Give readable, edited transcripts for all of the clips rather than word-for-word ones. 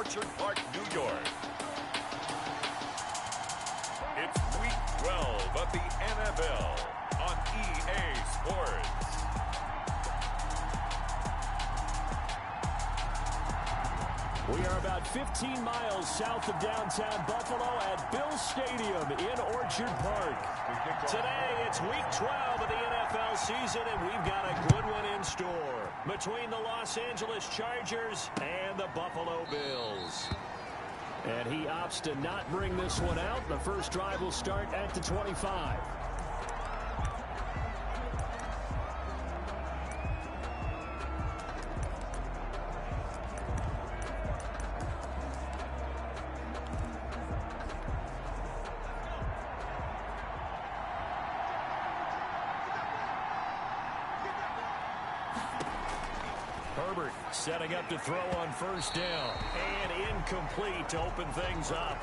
Orchard Park, New York. It's Week 12 of the NFL on EA Sports. We are about 15 miles south of downtown Buffalo at Bill Stadium in Orchard Park. Today, it's Week 12 of the NFL season, and we've got a good one in store between the Los Angeles Chargers and the Buffalo Bills. And he opts to not bring this one out. The first drive will start at the 25. Herbert setting up to throw on first down. And incomplete to open things up.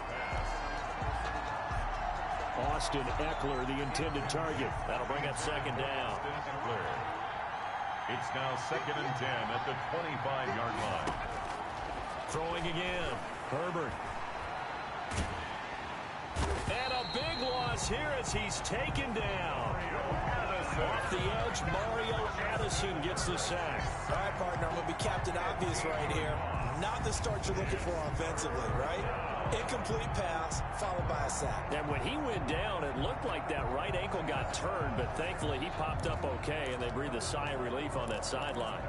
Austin Eckler, the intended target. That'll bring up second down. It's now 2nd and 10 at the 25-yard line. Throwing again. Herbert. And a big loss here as he's taken down. Off the edge, Mario Addison gets the sack. All right, partner, I'm going to be Captain Obvious right here. Not the start you're looking for offensively, right? Incomplete pass, followed by a sack. And when he went down, it looked like that right ankle got turned, but thankfully he popped up okay, and they breathed a sigh of relief on that sideline.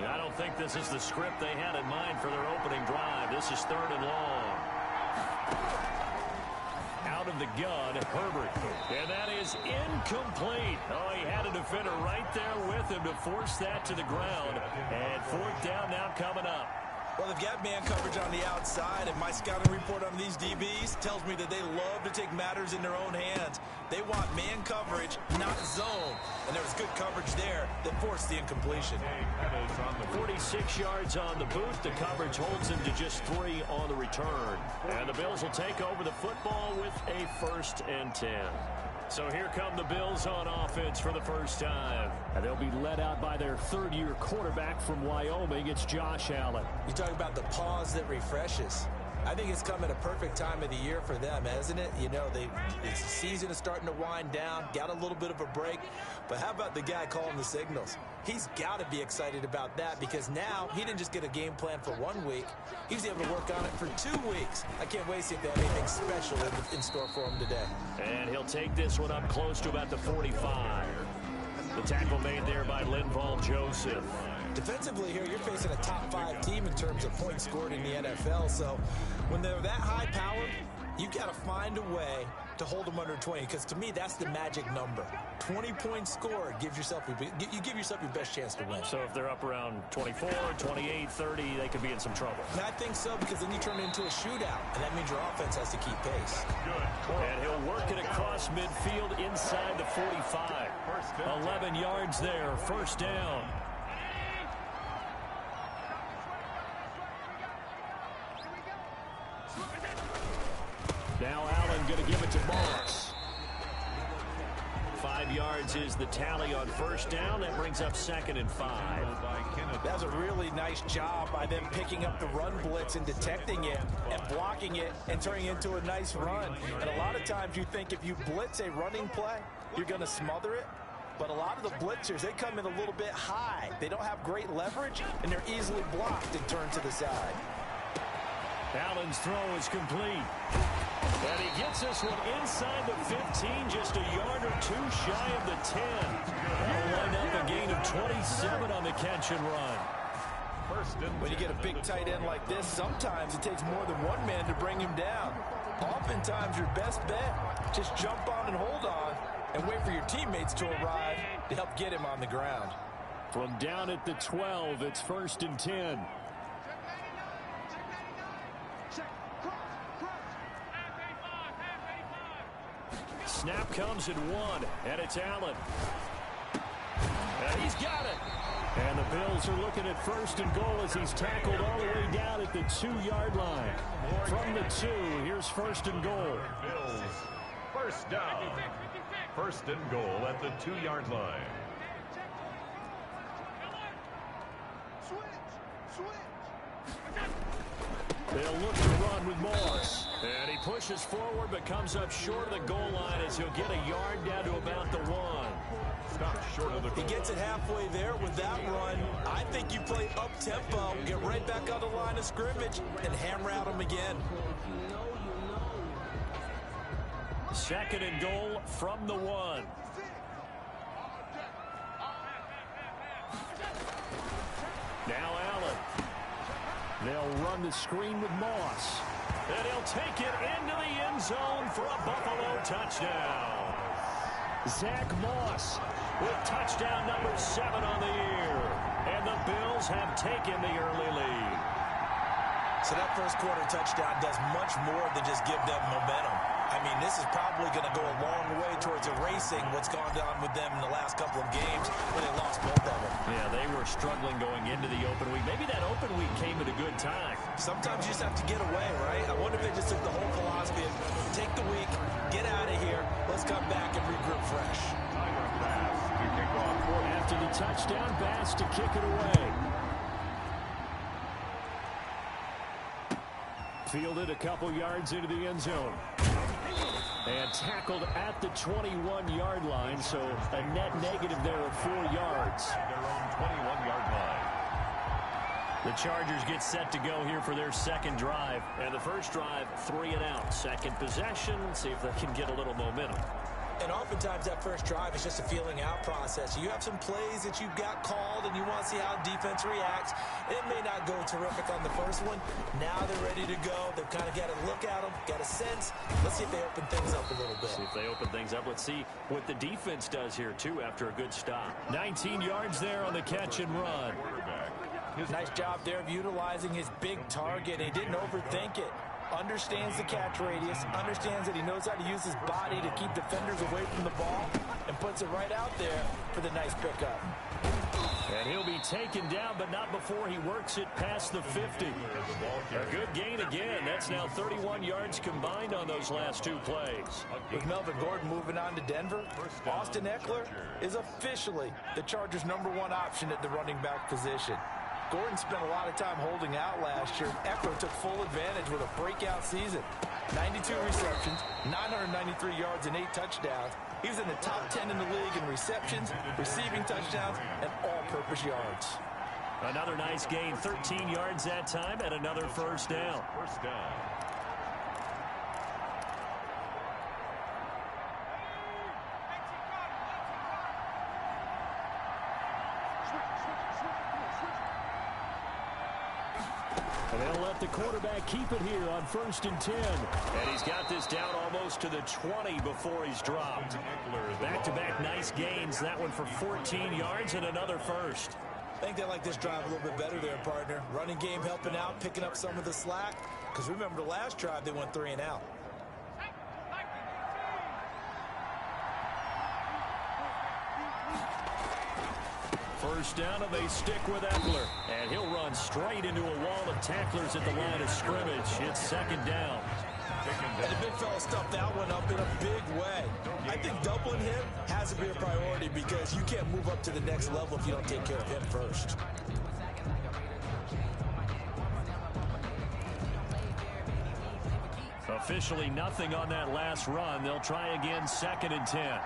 I don't think this is the script they had in mind for their opening drive. This is 3rd and long. Out of the gun, Herbert. And that is incomplete. Oh, he had a defender right there with him to force that to the ground. And 4th down now coming up. Well, they've got man coverage on the outside, and my scouting report on these DBs tells me that they love to take matters in their own hands. They want man coverage, not zone. And there was good coverage there that forced the incompletion. 46 yards on the boot. The coverage holds him to just 3 on the return. And the Bills will take over the football with a 1st and 10. So here come the Bills on offense for the first time. And they'll be led out by their 3rd-year quarterback from Wyoming. It's Josh Allen. You talk about the pause that refreshes. I think it's come at a perfect time of the year for them, hasn't it? You know, the season is starting to wind down, got a little bit of a break. But how about the guy calling the signals? He's got to be excited about that because now he didn't just get a game plan for 1 week. He was able to work on it for 2 weeks. I can't wait to see if they have anything special in store for him today. And he'll take this one up close to about the 45. The tackle made there by Linval Joseph. Defensively here, you're facing a top-5 team in terms of points scored in the NFL. So when they're that high-powered, you've got to find a way to hold them under 20. Because to me, that's the magic number. 20 points scored gives yourself you give yourself your best chance to win. So if they're up around 24, 28, 30, they could be in some trouble. And I think so because then you turn it into a shootout, and that means your offense has to keep pace. And he'll work it across midfield inside the 45. 11 yards there, 1st down. Now Allen going to give it to Moss. 5 yards is the tally on 1st down. That brings up 2nd and 5. That was a really nice job by them picking up the run blitz and detecting it and blocking it and turning it into a nice run. And a lot of times you think if you blitz a running play, you're going to smother it. But a lot of the blitzers, they come in a little bit high. They don't have great leverage, and they're easily blocked and turned to the side. Allen's throw is complete. And he gets this one inside the 15, just a yard or 2 shy of the 10. That'll wind up a gain of 27 on the catch and run. When you get a big tight end like this, sometimes it takes more than one man to bring him down. Oftentimes, your best bet, just jump on and hold on and wait for your teammates to arrive to help get him on the ground. From down at the 12, it's 1st and 10. Snap comes at 1, and it's Allen. And he's got it. And the Bills are looking at 1st and goal as he's tackled all the way down at the 2-yard line. From the 2, here's 1st and goal. Bills, 1st down. 1st and goal at the 2-yard line. They'll look to run with Moss. And he pushes forward but comes up short of the goal line as he'll get a yard down to about the 1. Stop short of the goal. He gets it halfway there with that run. I think you play up-tempo, get right back on the line of scrimmage, and hammer out him again. 2nd and goal from the 1. Now Allen. They'll run the screen with Moss. And he'll take it into the end zone for a Buffalo touchdown. Zach Moss with touchdown number 7 on the year. And the Bills have taken the early lead. So that first quarter touchdown does much more than just give them momentum. I mean, this is probably going to go a long way towards erasing what's gone on with them in the last couple of games where they lost both of them. Yeah, they were struggling going into the open week. Maybe that open week came at a good time. Sometimes you just have to get away, right? I wonder if they just took the whole philosophy of take the week, get out of here, let's come back and regroup fresh. After the touchdown, Bass to kick it away. Fielded a couple yards into the end zone. And tackled at the 21-yard line, so a net negative there of 4 yards. Their own 21-yard line. The Chargers get set to go here for their second drive. And the first drive, 3 and out. Second possession, see if they can get a little momentum. And oftentimes that first drive is just a feeling out process. You have some plays that you've got called and you want to see how defense reacts. It may not go terrific on the first one. Now they're ready to go. They've kind of got to look at them, got a sense. Let's see if they open things up a little bit. See if they open things up. Let's see what the defense does here, too, after a good stop. 19 yards there on the catch and run. Nice job there of utilizing his big target. He didn't overthink it. Understands the catch radius, understands that he knows how to use his body to keep defenders away from the ball, and puts it right out there for the nice pickup. And he'll be taken down, but not before he works it past the 50. A good gain again. That's now 31 yards combined on those last 2 plays. With Melvin Gordon moving on to Denver, Austin Eckler is officially the Chargers' #1 option at the running back position. Gordon spent a lot of time holding out last year. Eckler took full advantage with a breakout season. 92 receptions, 993 yards, and 8 touchdowns. He was in the top 10 in the league in receptions, receiving touchdowns, and all-purpose yards. Another nice gain, 13 yards that time, and another first down. First down. And they'll let the quarterback keep it here on 1st and 10. And he's got this down almost to the 20 before he's dropped. Back-to-back nice gains. That one for 14 yards and another first. I think they like this drive a little bit better there, partner. Running game helping out, picking up some of the slack. Because remember the last drive, they went 3 and out. First down, and they stick with Eckler. And he'll run straight into a wall of tacklers at the line of scrimmage. It's 2nd down. And the big fella stuffed that one up in a big way. I think doubling him has to be a priority because you can't move up to the next level if you don't take care of him first. Officially nothing on that last run. They'll try again, 2nd and 10.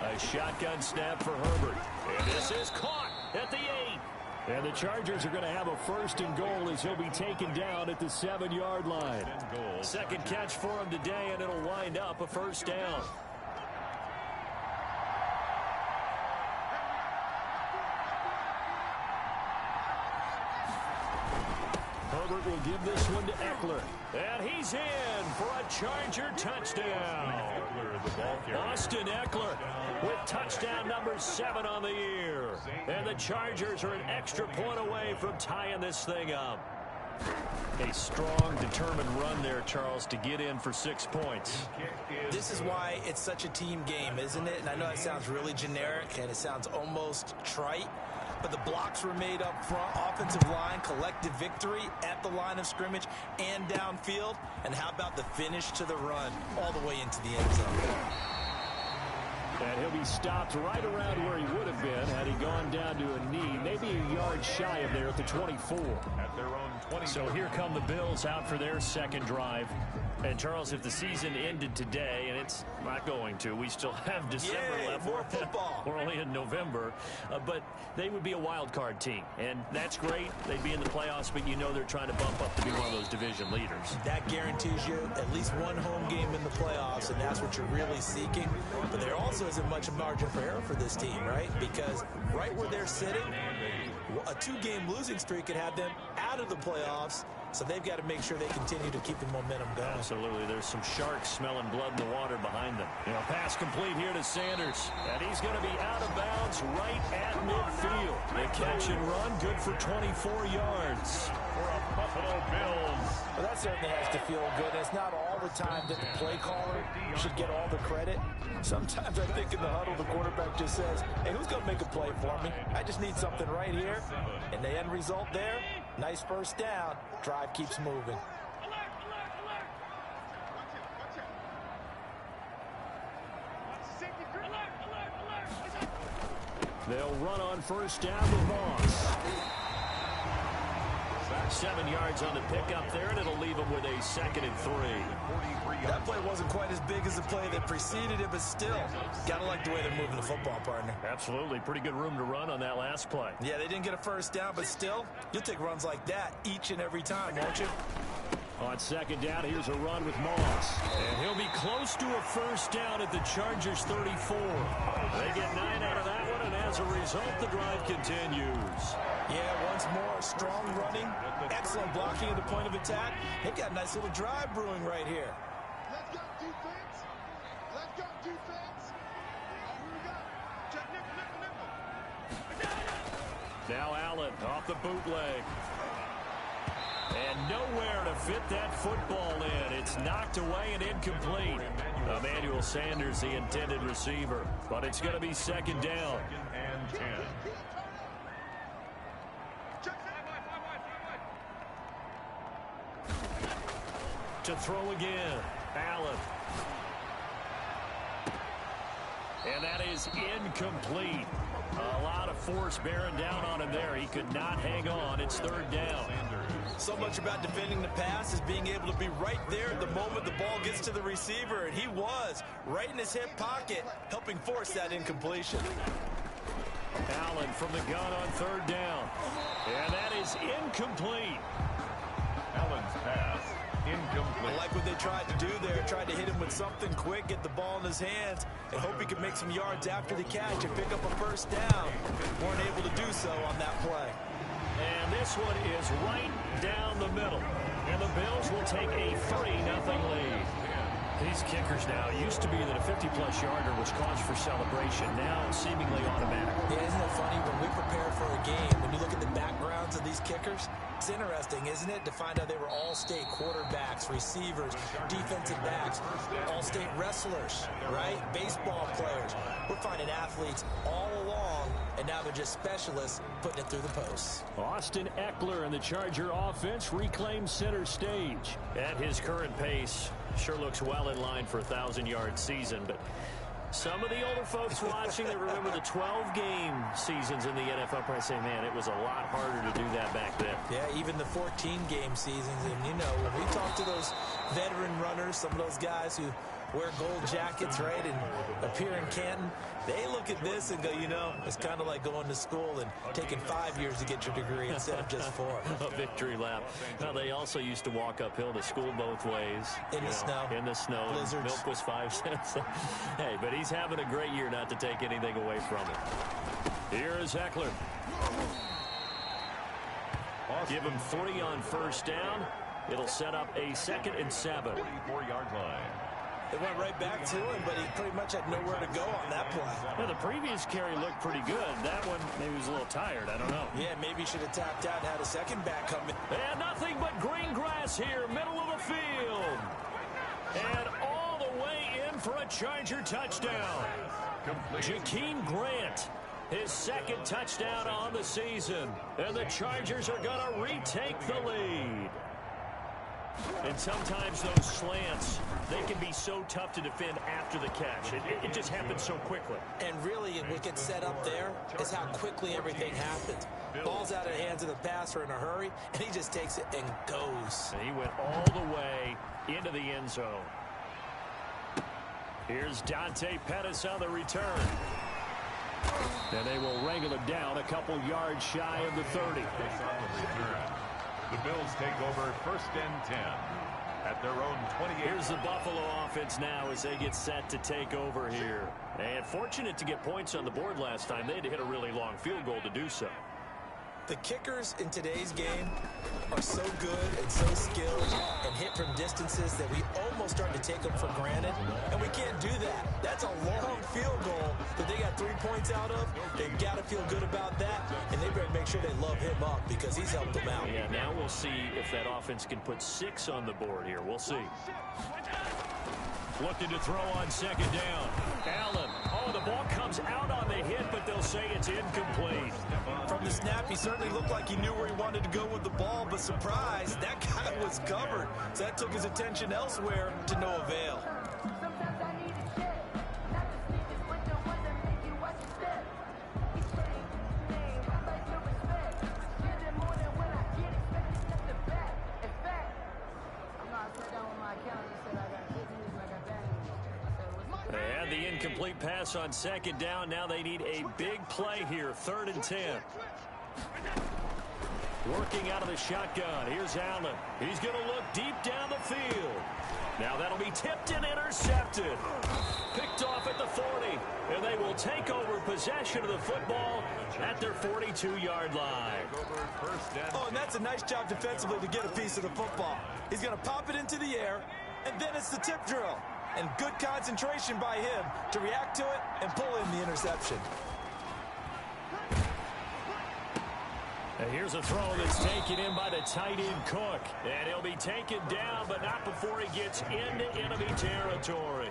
A shotgun snap for Herbert. And this is caught at the 8. And the Chargers are going to have a 1st and goal as he'll be taken down at the 7-yard line. Second catch for him today, and it'll wind up a first down. Herbert will give this one to Eckler. And he's in for a Charger touchdown. Austin Eckler with touchdown number 7 on the year. And the Chargers are an extra point away from tying this thing up. A strong, determined run there, Charles, to get in for 6 points. This is why it's such a team game, isn't it? And I know it sounds really generic and it sounds almost trite. But the blocks were made up front, offensive line, collective victory at the line of scrimmage and downfield. And how about the finish to the run all the way into the end zone? And he'll be stopped right around where he would have been had he gone down to a knee, maybe a yard shy of there at the 24. At their own 20. So here come the Bills out for their second drive. And, Charles, if the season ended today, and it's not going to, we still have December left. More football. We're only in November. But they would be a wild card team. And that's great. They'd be in the playoffs, but you know they're trying to bump up to be one of those division leaders. That guarantees you at least one home game in the playoffs, and that's what you're really seeking. But there also isn't much margin for error for this team, right? Because right where they're sitting, a two-game losing streak could have them out of the playoffs. So they've got to make sure they continue to keep the momentum going. Absolutely. There's some sharks smelling blood in the water behind them. Pass complete here to Sanders. And he's going to be out of bounds right at midfield. The catch and run, good for 24 yards. For a Buffalo Bills. Well, that certainly has to feel good. It's not all the time that the play caller should get all the credit. Sometimes I think in the huddle, the quarterback just says, hey, who's going to make a play for me? I just need something right here. And the end result there, nice first down. Drive keeps moving. They'll run on first down with Moss. 7 yards on the pickup there, and it'll leave them with a 2nd and 3. That play wasn't quite as big as the play that preceded it, but still, gotta like the way they're moving the football, partner. Absolutely. Pretty good room to run on that last play. Yeah, they didn't get a first down, but still, you'll take runs like that each and every time, won't you? On second down, here's a run with Moss. And he'll be close to a first down at the Chargers' 34. They get 9 out of that one, and as a result, the drive continues. Yeah, once more, strong running, excellent blocking at the point of attack. They've got a nice little drive brewing right here. Let's go, defense. Let's go, defense. Here we go. Check nickel. Now Allen off the bootleg. And nowhere to fit that football in. It's knocked away and incomplete. Emmanuel Sanders, the intended receiver. But it's going to be second down. And 10. To throw again. Allen. And that is incomplete. A lot of force bearing down on him there. He could not hang on. It's third down. So much about defending the pass is being able to be right there at the moment the ball gets to the receiver. And he was right in his hip pocket, helping force that incompletion. Allen from the gun on third down. And that is incomplete. Allen's pass. Incomplete. I like what they tried to do there. Tried to hit him with something quick, get the ball in his hands, and hope he could make some yards after the catch and pick up a first down. Weren't able to do so on that play. And this one is right down the middle. And the Bills will take a 3-0 lead. These kickers now, used to be that a 50-plus yarder was cause for celebration. Now seemingly automatic. Yeah, isn't it funny when we prepare for a game, when you look at the backgrounds of these kickers, it's interesting, isn't it, to find out they were all-state quarterbacks, receivers, defensive backs, all-state wrestlers, right? Baseball players. We're finding athletes all along, and now they're just specialists putting it through the posts. Austin Eckler and the Charger offense reclaim center stage. At his current pace, sure looks well in line for a 1,000-yard season, but some of the older folks watching that remember the 12-game seasons in the NFL probably say, man, it was a lot harder to do that back then. Yeah, even the 14-game seasons. And, you know, when we talk to those veteran runners, some of those guys who wear gold jackets, right, and appear in Canton, they look at this and go, you know, it's kind of like going to school and taking 5 years to get your degree instead of just 4. A victory lap. Now, they also used to walk uphill to school both ways. In the snow. In the snow. Blizzards. Milk was 5 cents. Hey, but he's having a great year, not to take anything away from him. Here is Eckler. Give him 3 on first down. It'll set up a 2nd and 7. 44-yard line. It went right back to him, but he pretty much had nowhere to go on that play. Well, the previous carry looked pretty good. That one, maybe he was a little tired. I don't know. Yeah, maybe he should have tapped out and had a second back come in. And nothing but green grass here, middle of the field. And all the way in for a Charger touchdown. Jakeem Grant, his 2nd touchdown on the season. And the Chargers are going to retake the lead. And sometimes those slants, they can be so tough to defend after the catch. It just happens so quickly. And really, what gets set up there is how quickly everything happens. Ball's out of the hands of the passer in a hurry, and he just takes it and goes. And he went all the way into the end zone. Here's Dante Pettis on the return. And they will wrangle him down a couple yards shy of the 30. The Bills take over 1st and 10 at their own 28. Here's the Buffalo offense now as they get set to take over here. And fortunate to get points on the board last time. They had to hit a really long field goal to do so. The kickers in today's game are so good and so skilled and hit from distances that we almost start to take them for granted, and we can't do that. That's a long field goal that they got 3 points out of. They've got to feel good about that, and they better make sure they love him up because he's helped them out. Yeah, now we'll see if that offense can put 6 on the board here. We'll see. Looking to throw on 2nd down. Allen. Oh, the ball comes out on the hit, but they'll say it's incomplete. From the snap, he certainly looked like he knew where he wanted to go with the ball, but surprise, that guy was covered. So that took his attention elsewhere to no avail. They had the incomplete pass on 2nd down. Now they need a big play here. 3rd and 10. Working out of the shotgun. Here's Allen. He's going to look deep down the field. Now that'll be tipped and intercepted. Picked off at the 40. And they will take over possession of the football at their 42-yard line. Oh, and that's a nice job defensively to get a piece of the football. He's going to pop it into the air, and then it's the tip drill. And good concentration by him to react to it and pull in the interception. And here's a throw that's taken in by the tight end Cook. And he'll be taken down, but not before he gets into enemy territory.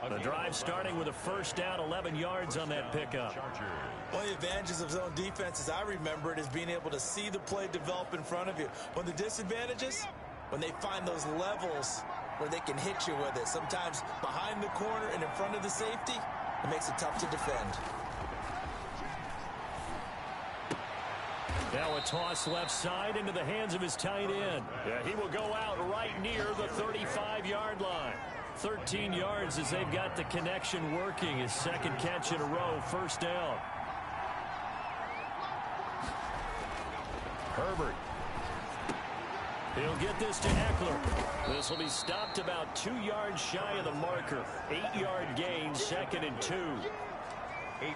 The drive starting with a 1st down, 11 yards on that pickup. One of the advantages of zone defense, as I remember it, is being able to see the play develop in front of you. One of the disadvantages, when they find those levels where they can hit you with it, sometimes behind the corner and in front of the safety, it makes it tough to defend. Now a toss left side into the hands of his tight end. Yeah, he will go out right near the 35-yard line. 13 yards as they've got the connection working. His 2nd catch in a row, 1st down. Herbert. He'll get this to Eckler. This will be stopped about 2 yards shy of the marker. 8-yard gain, 2nd and 2.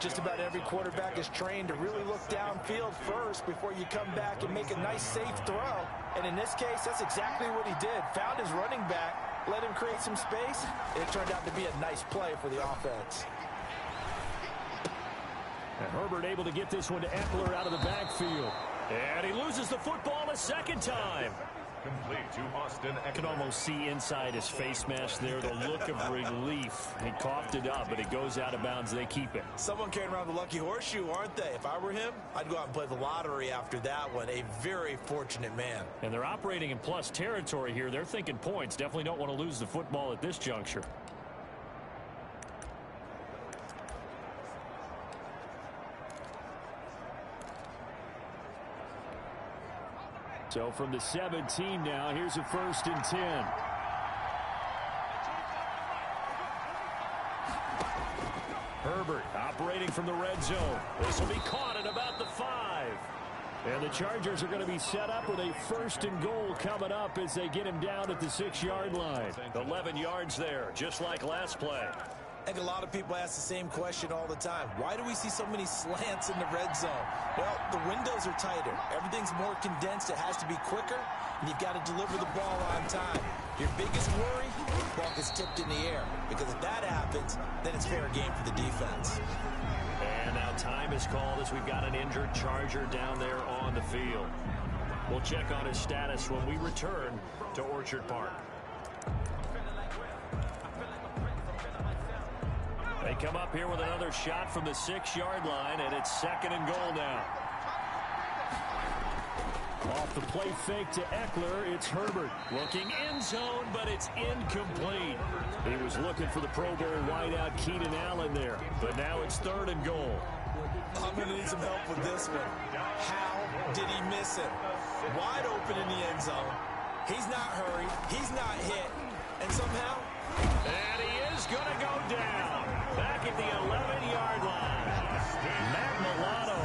Just about every quarterback is trained to really look downfield first before you come back and make a nice, safe throw. And in this case, that's exactly what he did. Found his running back, let him create some space, and it turned out to be a nice play for the offense. And Herbert able to get this one to Eckler out of the backfield. And he loses the football a 2nd time. Complete to Austin Eckler. I can almost see inside his face mask there the look of relief. He coughed it up, but it goes out of bounds. They keep it. Someone carrying around the lucky horseshoe, aren't they? If I were him, I'd go out and play the lottery after that one. A very fortunate man. And they're operating in plus territory here. They're thinking points. Definitely don't want to lose the football at this juncture. So from the 17 now, here's a 1st and 10. Herbert operating from the red zone. This will be caught at about the 5. And the Chargers are going to be set up with a 1st and goal coming up as they get him down at the 6-yard line. 11 yards there, just like last play. I think a lot of people ask the same question all the time. Why do we see so many slants in the red zone? Well, the windows are tighter. Everything's more condensed. It has to be quicker, and you've got to deliver the ball on time. Your biggest worry, the ball gets tipped in the air, because if that happens, then it's fair game for the defense. And now time is called as we've got an injured Charger down there on the field. We'll check on his status when we return to Orchard Park. They come up here with another shot from the 6-yard line, and it's 2nd and goal now. Off the play fake to Eckler, it's Herbert. Looking end zone, but it's incomplete. He was looking for the Pro Bowl wideout Keenan Allen there, but now it's 3rd and goal. I'm going to need some help with this one. How did he miss it? Wide open in the end zone. He's not hurried. He's not hit. And somehow... And he is going to go down. Back at the 11-yard line. Matt Milano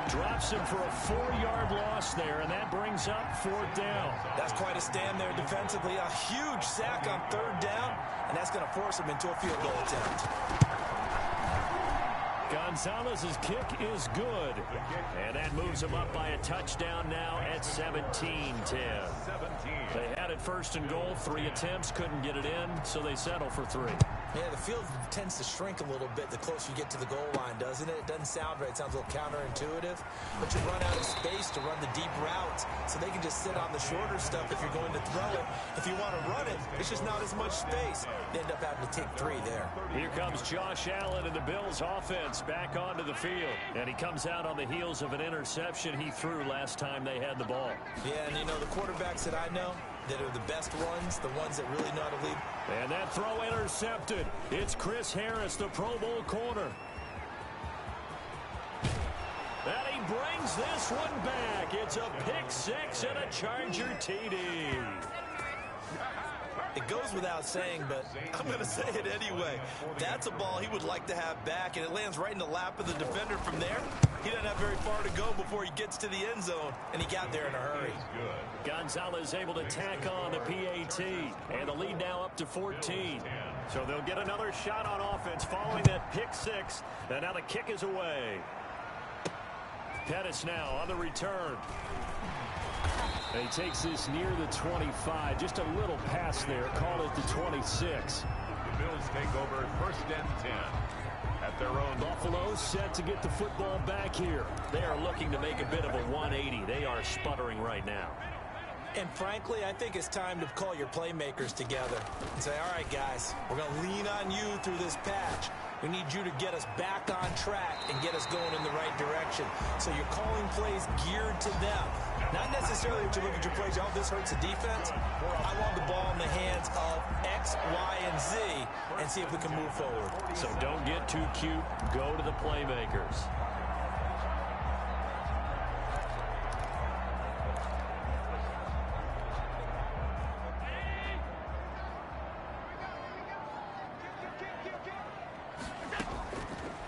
drops him for a 4-yard loss there, and that brings up 4th down. That's quite a stand there defensively. A huge sack on 3rd down, and that's going to force him into a field goal attempt. Gonzalez's kick is good, and that moves him up by a touchdown now at 17-10. They had it 1st and goal, 3 attempts, couldn't get it in, so they settle for 3. Yeah, the field tends to shrink a little bit the closer you get to the goal line, doesn't it? It doesn't sound right. It sounds a little counterintuitive. But you run out of space to run the deep routes, so they can just sit on the shorter stuff if you're going to throw it. If you want to run it, it's just not as much space. They end up having to take 3 there. Here comes Josh Allen and the Bills offense back onto the field. And he comes out on the heels of an interception he threw last time they had the ball. Yeah, and you know, the quarterbacks that I know that are the best ones, the ones that really know how to lead. And that throw intercepted. It's Chris Harris, the Pro Bowl corner. And he brings this one back. It's a pick 6 and a Charger TD. It goes without saying, but I'm going to say it anyway. That's a ball he would like to have back, and it lands right in the lap of the defender from there. He doesn't have very far to go before he gets to the end zone, and he got there in a hurry. Gonzalez able to tack on the PAT, and the lead now up to 14. So they'll get another shot on offense following that pick 6, and now the kick is away. Pettis now on the return. And he takes this near the 25, just a little pass there, call it the 26. The Bills take over 1st and 10 at their own. Buffalo set to get the football back here. They are looking to make a bit of a 180. They are sputtering right now. And frankly, I think it's time to call your playmakers together and say, all right, guys, we're going to lean on you through this patch. We need you to get us back on track and get us going in the right direction. So you're calling plays geared to them. Not necessarily that you look at your plays, oh, this hurts the defense. I want the ball in the hands of X, Y, and Z and see if we can move forward. So don't get too cute. Go to the playmakers.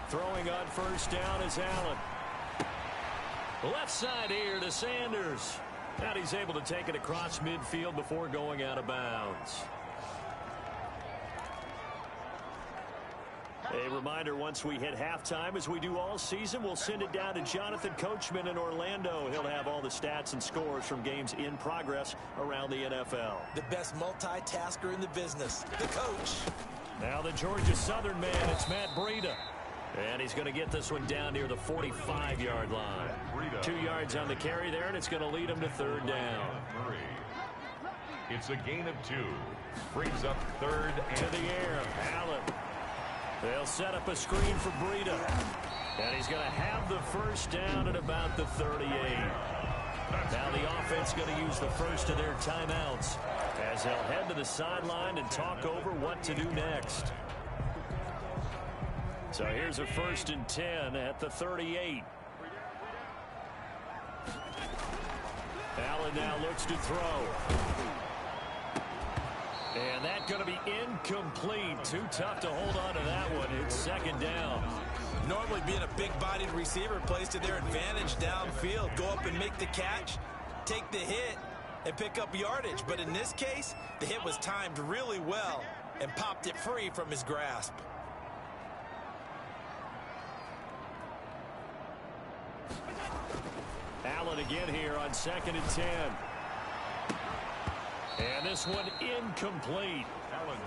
Throwing on 1st down is Allen. Left side here to Sanders. And he's able to take it across midfield before going out of bounds. A reminder, once we hit halftime, as we do all season, we'll send it down to Jonathan Coachman in Orlando. He'll have all the stats and scores from games in progress around the NFL. The best multitasker in the business, the coach. Now the Georgia Southern man, it's Matt Breida. And he's going to get this one down near the 45-yard line. 2 yards on the carry there, and it's going to lead him to 3rd down. It's a gain of 2. Brings up 3rd and to the air. Allen. They'll set up a screen for Breida. And he's going to have the 1st down at about the 38. Now the offense going to use the first of their timeouts as they'll head to the sideline and talk over what to do next. So here's a 1st and 10 at the 38. Allen now looks to throw. And that's going to be incomplete. Too tough to hold on to that one. It's 2nd down. Normally being a big-bodied receiver plays to their advantage downfield. Go up and make the catch, take the hit, and pick up yardage. But in this case, the hit was timed really well and popped it free from his grasp. Allen again here on 2nd and 10. And this one incomplete.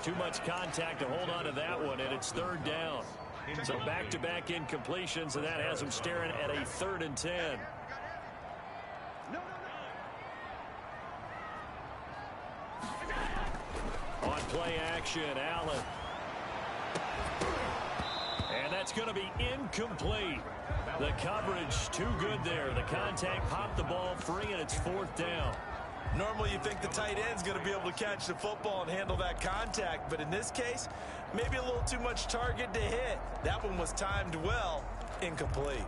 Too much contact to hold on to that one, and it's 3rd down. So back-to-back incompletions, and that has him staring at a 3rd and 10. On play action, Allen. And that's going to be incomplete. The coverage too good there. The contact popped the ball free, and it's 4th down. Normally you think the tight end's going to be able to catch the football and handle that contact, but in this case, maybe a little too much target to hit. That one was timed well, incomplete.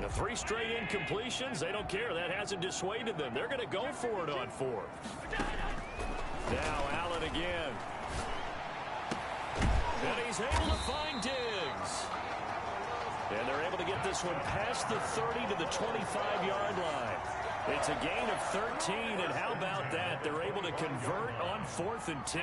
The 3 straight incompletions, they don't care. That hasn't dissuaded them. They're going to go for it on 4th. Now Allen again. And he's able to find Diggs. And they're able to get this one past the 30 to the 25-yard line. It's a gain of 13, and how about that? They're able to convert on 4th and 10.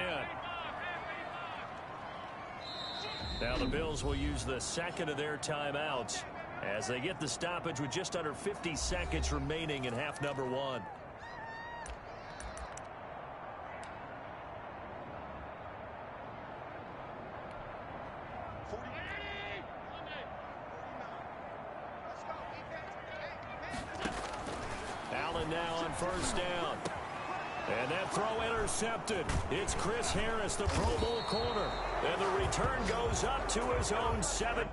Now the Bills will use the second of their timeouts as they get the stoppage with just under 50 seconds remaining in half number 1. Allen now on 1st down. And that throw intercepted. It's Chris Harris, the Pro Bowl corner. And the return goes up to his own 7.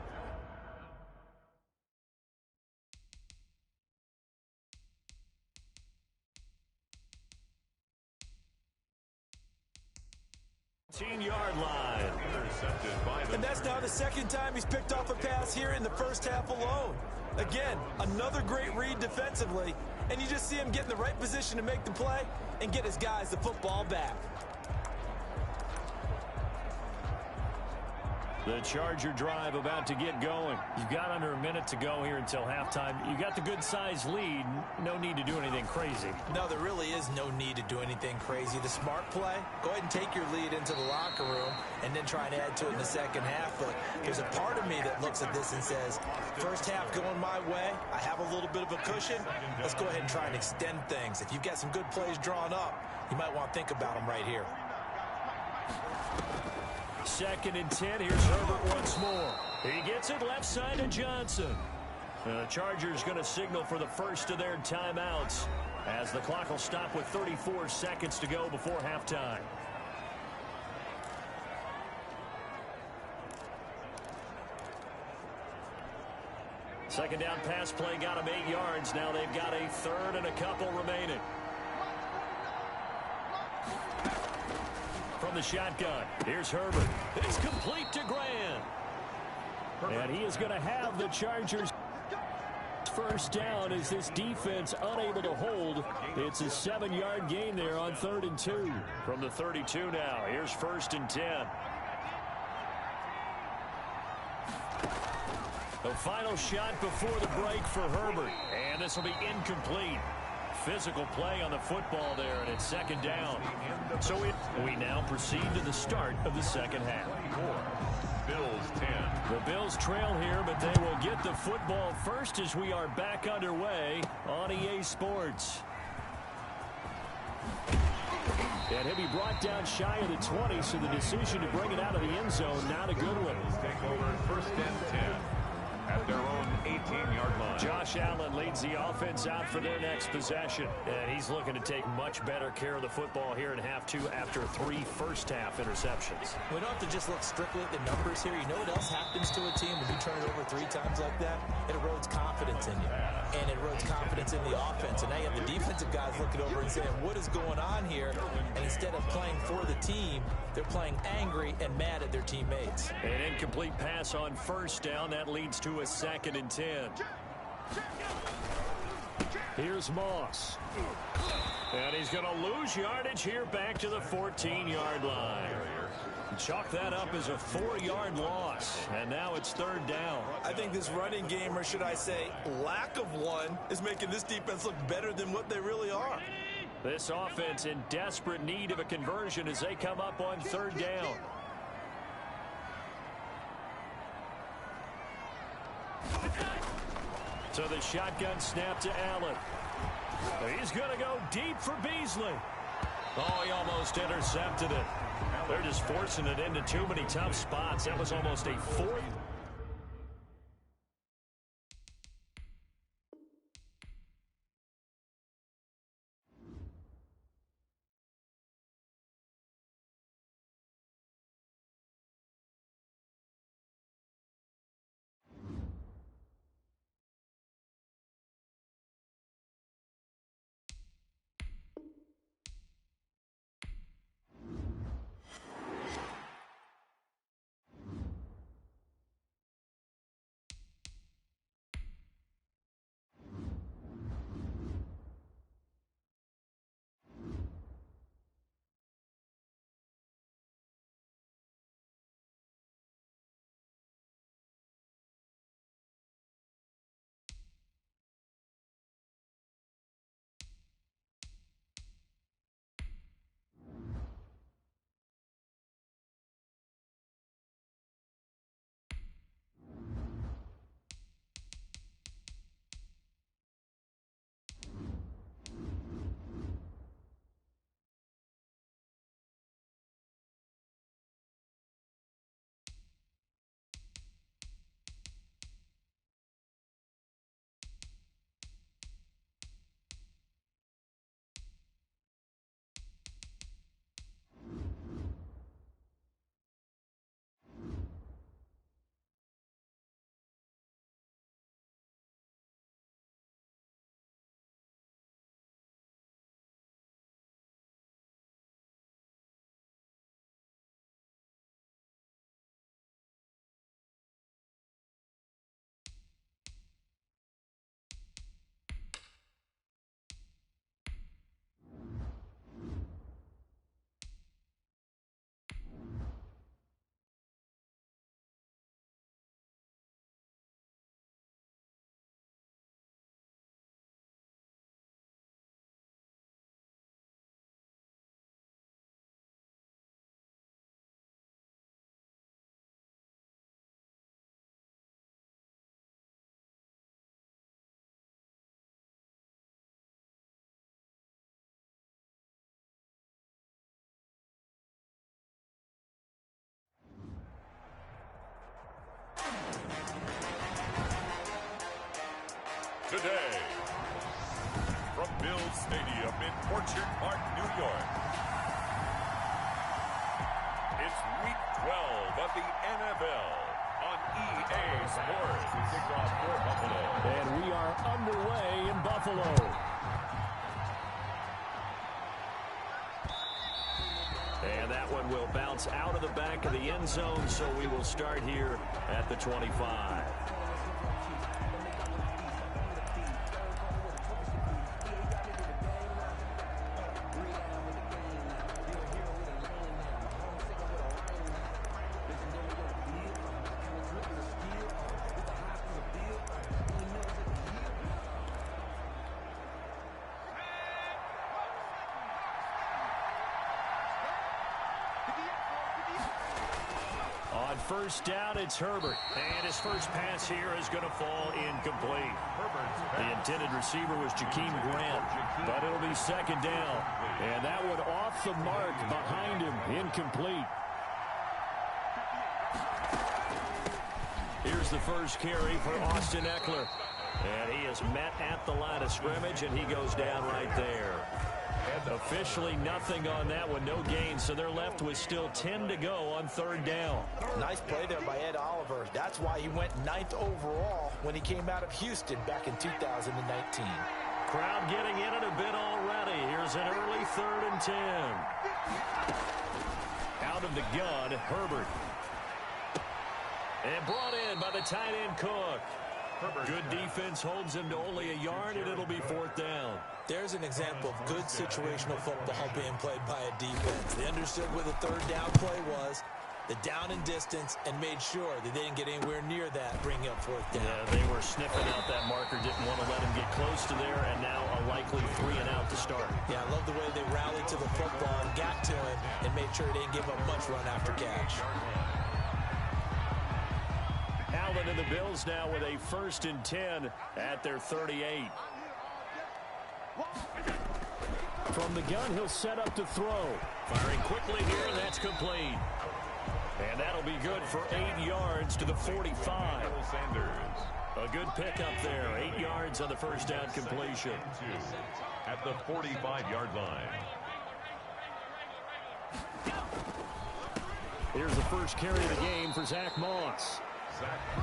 Yard line. And that's now the second time he's picked off a pass here in the first half alone. Again, another great read defensively, and you just see him get in the right position to make the play and get his guys the football back. The Charger drive about to get going. You've got under a minute to go here until halftime. You got the good-sized lead. No need to do anything crazy. No, there really is no need to do anything crazy. The smart play, go ahead and take your lead into the locker room and then try and add to it in the second half. But there's a part of me that looks at this and says, first half going my way, I have a little bit of a cushion. Let's go ahead and try and extend things. If you've got some good plays drawn up, you might want to think about them right here. 2nd and 10. Here's Herbert once more. He gets it left side to Johnson. The Chargers going to signal for the first of their timeouts as the clock will stop with 34 seconds to go before halftime. Second down pass play got him 8 yards. Now they've got a 3rd and a couple remaining. From the shotgun, here's Herbert. It's complete to Grant. And he is going to have the Chargers first down as this defense unable to hold. It's a 7-yard gain there on 3rd and 2. From the 32 now, here's 1st and 10. The final shot before the break for Herbert. And this will be incomplete. Physical play on the football there, and it's 2nd down. So we now proceed to the start of the second half. Bills 10. The Bills trail here, but they will get the football first as we are back underway on EA Sports. And he'll be brought down shy of the 20, so the decision to bring it out of the end zone, not a good one. Take over 1st and 10 at their own 18-yard line. Josh Allen leads the offense out for their next possession. And he's looking to take much better care of the football here in half 2 after 3 first-half interceptions. We don't have to just look strictly at the numbers here. You know what else happens to a team when you turn it over 3 times like that? It erodes confidence in you. And it erodes confidence in the offense. And now you have the defensive guys looking over and saying, what is going on here? And instead of playing for the team, they're playing angry and mad at their teammates. An incomplete pass on 1st down. That leads to a 2nd and 10. Here's Moss. And he's going to lose yardage here back to the 14-yard line. Chalk that up as a 4-yard loss. And now it's 3rd down. I think this running game, or should I say lack of one, is making this defense look better than what they really are. This offense in desperate need of a conversion as they come up on 3rd down. So the shotgun snap to Allen. He's going to go deep for Beasley. Oh, he almost intercepted it. They're just forcing it into too many tough spots. That was almost a 4th. sports. Kickoff for Buffalo. And we are underway in Buffalo. And that one will bounce out of the back of the end zone, so we will start here at the 25. On first down, it's Herbert. And his first pass here is going to fall incomplete. The intended receiver was Jakeem Grant, but it'll be second down. And that one off the mark behind him, incomplete. Here's the first carry for Austin Eckler. And he is met at the line of scrimmage, and he goes down right there. Officially nothing on that one, no gain, so they're left with still 10 to go on third down. Nice play there by Ed Oliver. That's why he went 9th overall when he came out of Houston back in 2019. Crowd getting in it a bit already. Here's an early 3rd and 10. Out of the gun, Herbert. And brought in by the tight end Cook. Good defense holds him to only a yard, and it'll be 4th down. There's an example of good situational football being played by a defense. They understood where the third down play was, the down and distance, and made sure that they didn't get anywhere near that, bringing up 4th down. Yeah, they were sniffing out that marker, didn't want to let him get close to there, and now a likely 3 and out to start. Yeah, I love the way they rallied to the football and got to him and made sure he didn't give up much run after catch. Allen and the Bills now with a 1st and 10 at their 38. From the gun, he'll set up to throw. Firing quickly here, and that's complete. And that'll be good for 8 yards to the 45. A good pickup there. 8 yards on the first down completion. At the 45-yard line. Here's the first carry of the game for Zach Moss.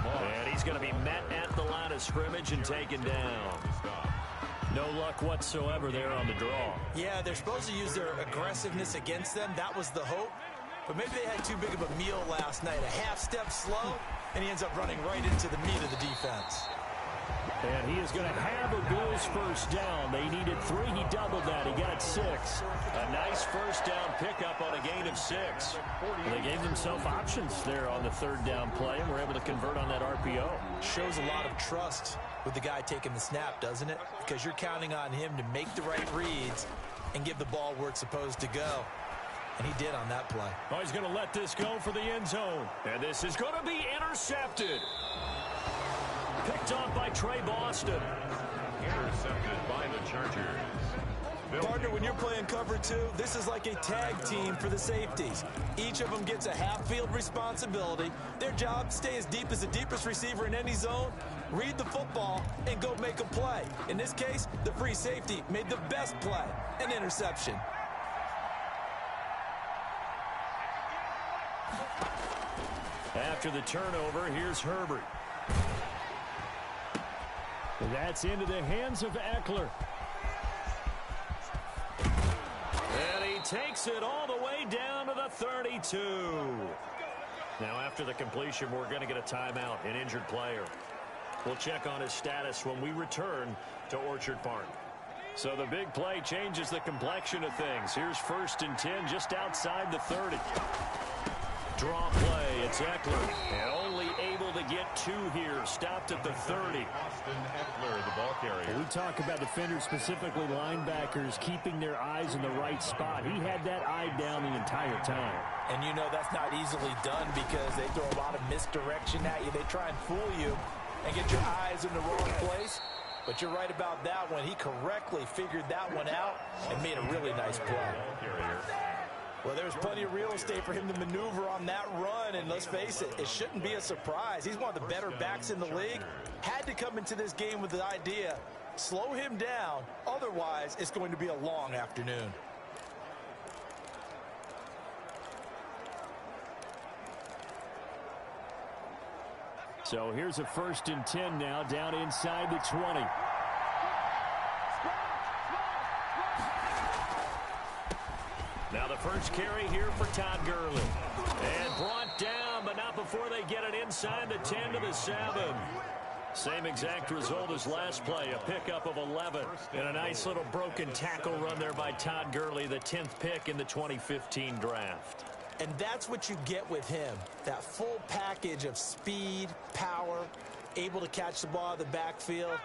And he's going to be met at the line of scrimmage and taken down. No luck whatsoever there on the draw. Yeah, they're supposed to use their aggressiveness against them. That was the hope. But maybe they had too big of a meal last night. A half step slow, and he ends up running right into the meat of the defense. And he is going to have a Bills first down. They needed 3. He doubled that. He got 6. A nice first down pickup on a gain of 6. They gave themselves options there on the 3rd down play and were able to convert on that RPO. Shows a lot of trust with the guy taking the snap, doesn't it? Because you're counting on him to make the right reads and give the ball where it's supposed to go. And he did on that play. Oh, he's going to let this go for the end zone. And this is going to be intercepted. Picked off by Trey Boston. Intercepted by the Chargers. Partner, when you're playing cover 2, this is like a tag team for the safeties. Each of them gets a half-field responsibility. Their job, stay as deep as the deepest receiver in any zone, read the football, and go make a play. In this case, the free safety made the best play, an interception. After the turnover, here's Herbert. That's into the hands of Eckler. And he takes it all the way down to the 32. Now, after the completion, we're going to get a timeout, an injured player. We'll check on his status when we return to Orchard Park. So the big play changes the complexion of things. Here's 1st and 10 just outside the 30. Draw play, it's Eckler, and only able to get 2 here, stopped at the 30. Austin Eckler, the ball carrier. We talk about defenders, specifically linebackers, keeping their eyes in the right spot. He had that eye down the entire time. And you know that's not easily done because they throw a lot of misdirection at you. They try and fool you and get your eyes in the wrong place. But you're right about that one. He correctly figured that one out and made a really nice play. Well, there's plenty of real estate for him to maneuver on that run, and let's face it, it shouldn't be a surprise. He's one of the better backs in the league. Had to come into this game with the idea, slow him down, otherwise it's going to be a long afternoon. So here's a 1st and 10 now, down inside the 20. Now the first carry here for Todd Gurley. And brought down, but not before they get it inside the 10 to the 7. Same exact result as last play, a pickup of 11. And a nice little broken tackle run there by Todd Gurley, the 10th pick in the 2015 draft. And that's what you get with him, that full package of speed, power, able to catch the ball in the backfield.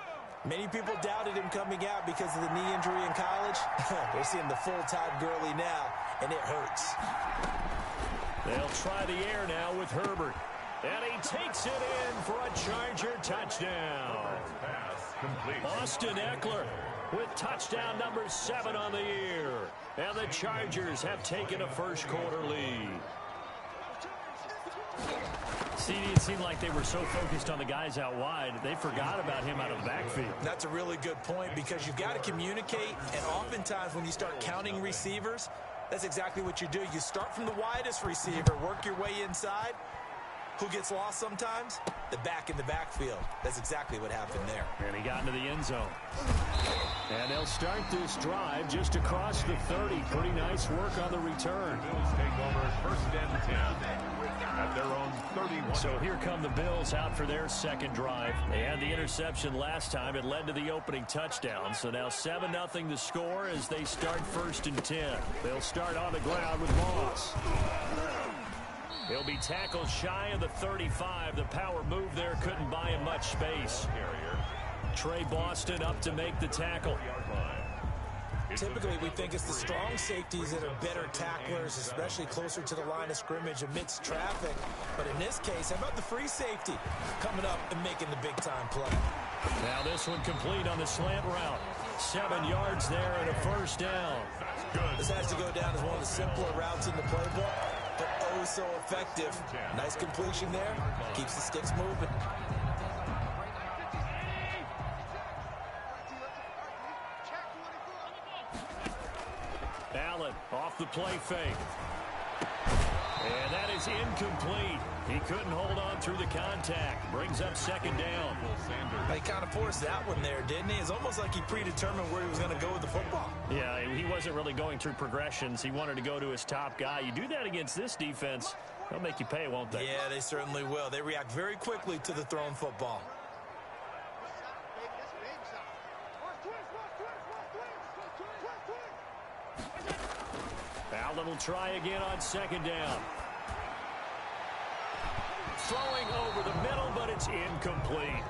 Many people doubted him coming out because of the knee injury in college. They're seeing the full Todd Gurley now, and it hurts. They'll try the air now with Herbert. And he takes it in for a Charger touchdown. Austin Eckler with touchdown number 7 on the year. And the Chargers have taken a first-quarter lead. See, it seemed like they were so focused on the guys out wide, they forgot about him out of the backfield. That's a really good point because you've got to communicate, and oftentimes when you start counting receivers, that's exactly what you do. You start from the widest receiver, work your way inside. Who gets lost sometimes? The back in the backfield. That's exactly what happened there. And he got into the end zone. And they'll start this drive just across the 30. Pretty nice work on the return. Bills take over 1st and 10 at their own 31. So here come the Bills out for their second drive. They had the interception last time. It led to the opening touchdown. So now 7-0 the score as they start 1st and 10. They'll start on the ground with Moss. He'll be tackled shy of the 35. The power move there couldn't buy him much space. Trey Boston up to make the tackle. Typically, we think it's the strong safeties that are better tacklers, especially closer to the line of scrimmage amidst traffic. But in this case, how about the free safety coming up and making the big-time play? Now this one complete on the slant route. 7 yards there and a 1st down. This has to go down as one of the simpler routes in the playbook, but oh so effective. Nice completion there. Keeps the sticks moving. Allen off the play fake. And that is incomplete. He couldn't hold on through the contact. Brings up 2nd down. He kind of forced that one there, didn't he? It's almost like he predetermined where he was going to go with the football. Yeah, he wasn't really going through progressions. He wanted to go to his top guy. You do that against this defense, they'll make you pay, won't they? Yeah, they certainly will. They react very quickly to the thrown football. Allen will try again on 2nd down. Throwing over the middle, but it's incomplete.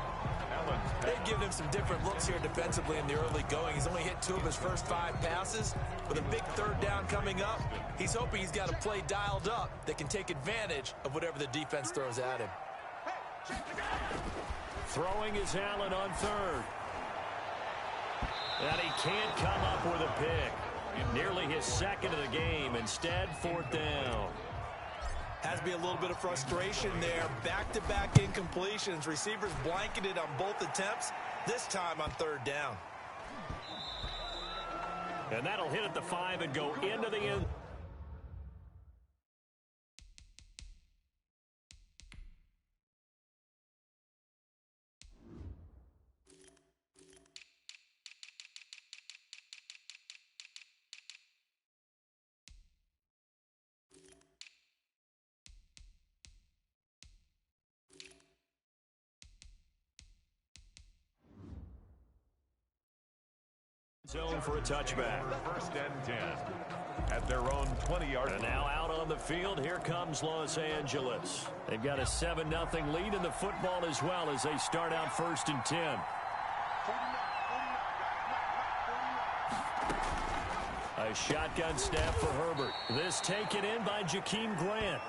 They've given him some different looks here defensively in the early going. He's only hit 2 of his first 5 passes. With a big 3rd down coming up, he's hoping he's got a play dialed up that can take advantage of whatever the defense throws at him. Throwing is Allen on 3rd. And he can't come up with a pick. Nearly his 2nd of the game. Instead, 4th down. Has to be a little bit of frustration there. Back-to-back incompletions. Receivers blanketed on both attempts, this time on 3rd down. And that'll hit at the 5 and go into the end. Zone for a touchback. 1st and 10 at their own 20-yard line. And now out on the field, here comes Los Angeles. They've got a 7-0 lead in the football as well as they start out 1st and 10. A shotgun snap for Herbert. This taken in by Jakeem Grant.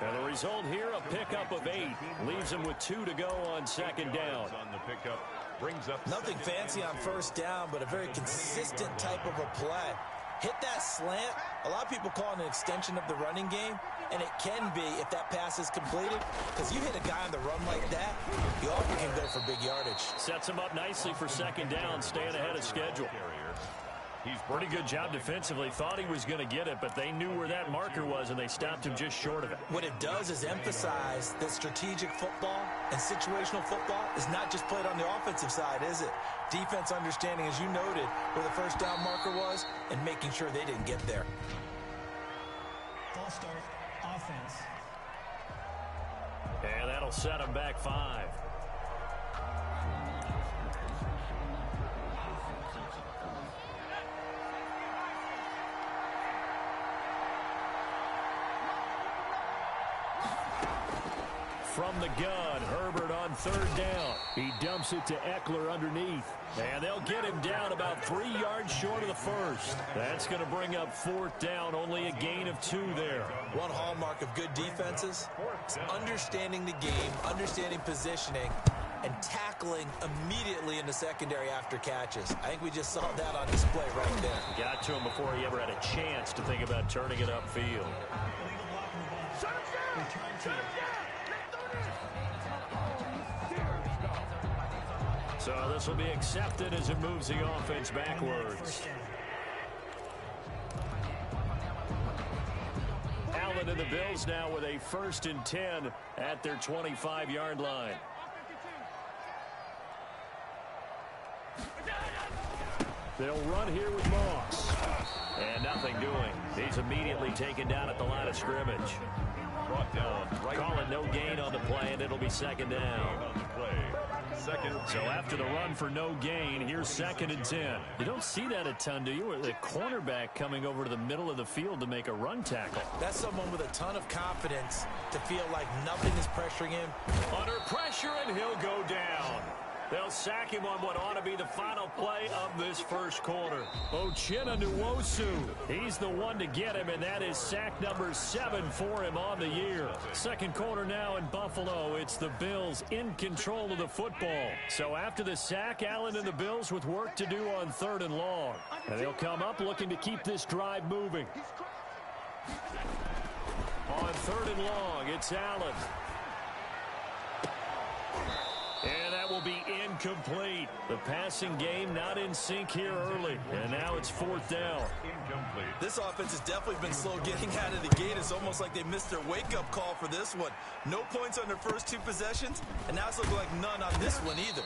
And the result here, a pickup of 8. Leaves him with 2 to go on 2nd down. On the pickup. Brings up nothing fancy on 1st down, but a very consistent type of a play. Hit that slant. A lot of people call it an extension of the running game, and it can be if that pass is completed, because you hit a guy on the run like that, you often can go for big yardage. Sets him up nicely for 2nd down, staying ahead of schedule. Pretty good job defensively. Thought he was going to get it, but they knew where that marker was, and they stopped him just short of it. What it does is emphasize that strategic football and situational football is not just played on the offensive side, is it? Defense understanding, as you noted, where the first down marker was and making sure they didn't get there. False start, offense. And that'll set him back 5. From the gun, Herbert on 3rd down. He dumps it to Eckler underneath. And they'll get him down about 3 yards short of the first. That's going to bring up 4th down, only a gain of 2 there. One hallmark of good defenses is understanding the game, understanding positioning, and tackling immediately in the secondary after catches. I think we just saw that on display right there. Got to him before he ever had a chance to think about turning it upfield. So this will be accepted as it moves the offense backwards. Allen and the Bills now with a 1st and 10 at their 25-yard line. They'll run here with Moss. And nothing doing. He's immediately taken down at the line of scrimmage. Brought down. Call it no gain on the play, and it'll be 2nd down. On the play. So after the run for no gain, here's 2nd and 10. You don't see that a ton, do you? The cornerback coming over to the middle of the field to make a run tackle. That's someone with a ton of confidence to feel like nothing is pressuring him. Under pressure, and he'll go down. They'll sack him on what ought to be the final play of this first quarter. Uchenna Nwosu, he's the one to get him, and that is sack number 7 for him on the year. Second quarter now in Buffalo. It's the Bills in control of the football. So after the sack, Allen and the Bills with work to do on 3rd and long. And they'll come up looking to keep this drive moving. On 3rd and long, it's Allen. And that will be incomplete. The passing game not in sync here early. And now it's 4th down. Incomplete. This offense has definitely been slow getting out of the gate. It's almost like they missed their wake-up call for this one. No points on their first 2 possessions, and now it's looking like none on this one either.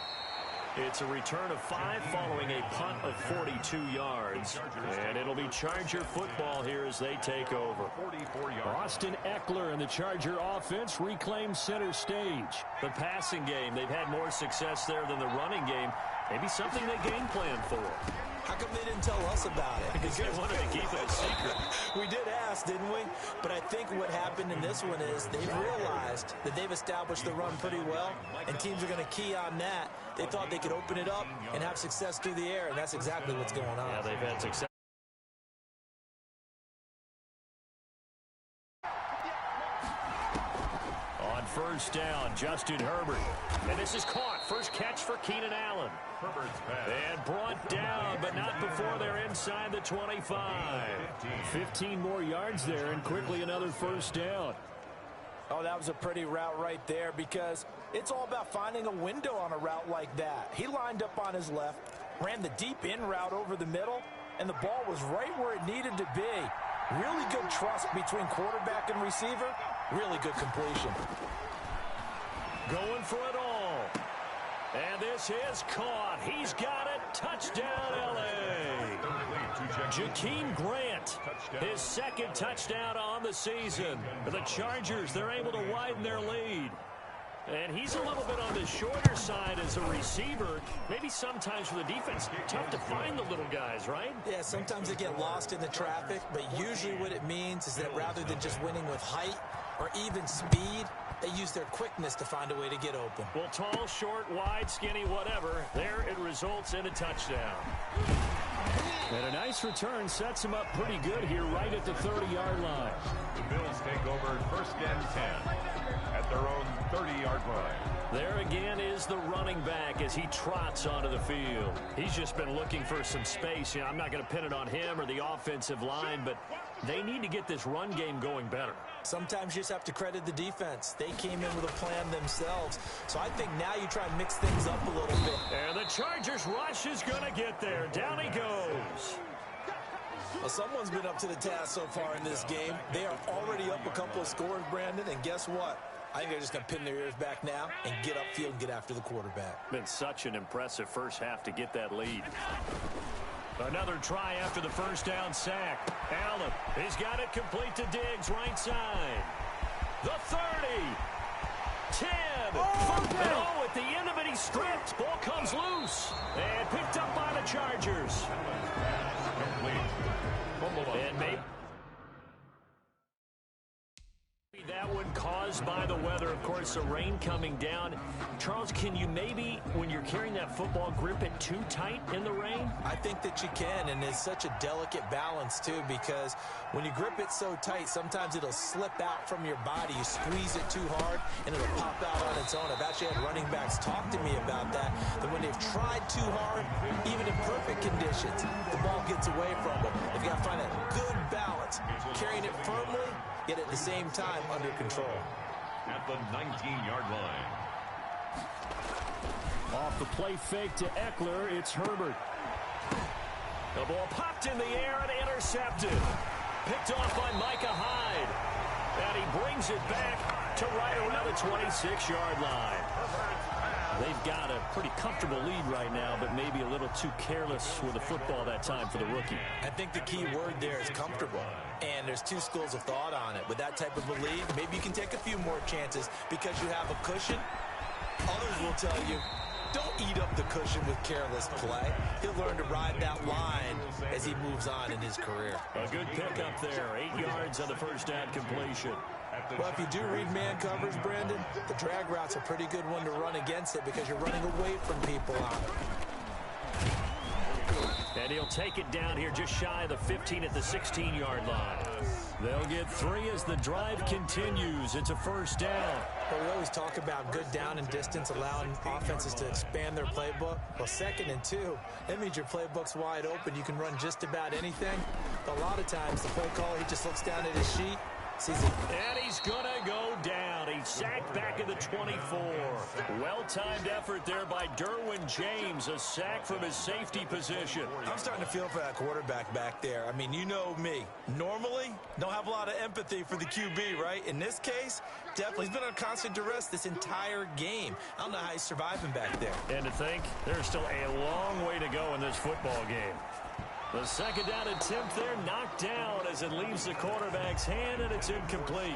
It's a return of 5 following a punt of 42 yards. And it'll be Charger football here as they take over. 44 yards. Austin Eckler and the Charger offense reclaim center stage. The passing game, they've had more success there than the running game. Maybe something they game plan for. How come they didn't tell us about it? Because they wanted to keep it a secret. We did ask, didn't we? But I think what happened in this one is they've realized that they've established the run pretty well, and teams are going to key on that. They thought they could open it up and have success through the air, and that's exactly what's going on. Yeah, they've had success. On 1st down, Justin Herbert. And this is caught. First catch for Keenan Allen. Herbert's pass. And brought down, but not before they're inside the 25. 15 more yards there, and quickly another 1st down. Oh, that was a pretty route right there, because it's all about finding a window on a route like that. He lined up on his left, ran the deep in route over the middle, and the ball was right where it needed to be. Really good trust between quarterback and receiver. Really good completion. Going for it all. And this is caught. He's got it. Touchdown, L.A. Jakeem Grant, his 2nd touchdown on the season. The Chargers, they're able to widen their lead. And he's a little bit on the shorter side as a receiver. Maybe sometimes for the defense, tough to find the little guys, right? Yeah, sometimes they get lost in the traffic, but usually what it means is that rather than just winning with height or even speed, they use their quickness to find a way to get open. Well, tall, short, wide, skinny, whatever, there it results in a touchdown. And a nice return sets him up pretty good here right at the 30-yard line. The Bills take over 1st and 10 at their own 30-yard line. There again is the running back as he trots onto the field. He's just been looking for some space. You know, I'm not going to pin it on him or the offensive line, but they need to get this run game going better. Sometimes you just have to credit the defense. They came in with a plan themselves. So I think now you try and mix things up a little bit. And the Chargers rush is going to get there. Down he goes. Well, someone's been up to the task so far in this game. They are already up a couple of scores, Brandon, and guess what? I think they're just going to pin their ears back now and get upfield and get after the quarterback. Been such an impressive first half to get that lead. Another try after the first down sack. Allen, he's got it complete to Diggs, right side. The 30. 10. Oh, at the end of it, he stripped. Ball comes loose. And picked up by the Chargers. And maybe that one caused by the weather, of course, the rain coming down. Charles, can you maybe, when you're carrying that football, grip it too tight in the rain? I think that you can, and it's such a delicate balance, too, because when you grip it so tight, sometimes it'll slip out from your body. You squeeze it too hard, and it'll pop out on its own. I've actually had running backs talk to me about that when they've tried too hard, even in perfect conditions, the ball gets away from them. They've got to find a good balance, carrying it firmly, yet at the same time under control. At the 19-yard line. Off the play fake to Eckler, it's Herbert. The ball popped in the air and intercepted. Picked off by Micah Hyde. And he brings it back to right around the 26-yard line. They've got a pretty comfortable lead right now, but maybe a little too careless with the football that time for the rookie. I think the key word there is comfortable. And there's two schools of thought on it. With that type of a lead, maybe you can take a few more chances because you have a cushion. Others will tell you, don't eat up the cushion with careless play. He'll learn to ride that line as he moves on in his career. A good pickup there. 8 yards on the first down completion. Well, if you do read man covers, Brandon, the drag route's a pretty good one to run against it because you're running away from people on it. And he'll take it down here just shy of the 15 at the 16-yard line. They'll get 3 as the drive continues. It's a first down. Well, we always talk about good down and distance, allowing offenses to expand their playbook. Well, 2nd and 2, that means your playbook's wide open. You can run just about anything. But a lot of times, the play caller, he just looks down at his sheet, sees it. And he's going to go down. He's sacked back at the 24. Well-timed effort there by Derwin James. A sack from his safety position. I'm starting to feel for that quarterback back there. I mean, you know me. Normally, don't have a lot of empathy for the QB, right? In this case, definitely. He's been on constant duress this entire game. I don't know how he's surviving back there. And to think, there's still a long way to go in this football game. The 2nd down attempt there knocked down as it leaves the quarterback's hand, and it's incomplete.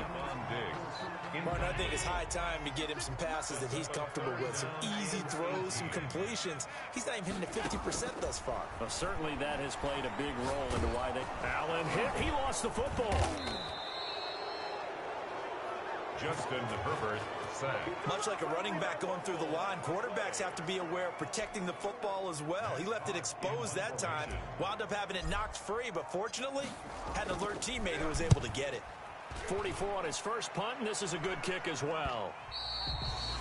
Martin, I think it's high time to get him some passes that he's comfortable with. Some easy throws, some completions. He's not even hitting the 50% thus far. Well, certainly that has played a big role into why they... Allen hit. He lost the football. Justin Herbert sacked. Much like a running back going through the line, quarterbacks have to be aware of protecting the football as well. He left it exposed that time, wound up having it knocked free, but fortunately, had an alert teammate who was able to get it. 44 on his first punt, and this is a good kick as well.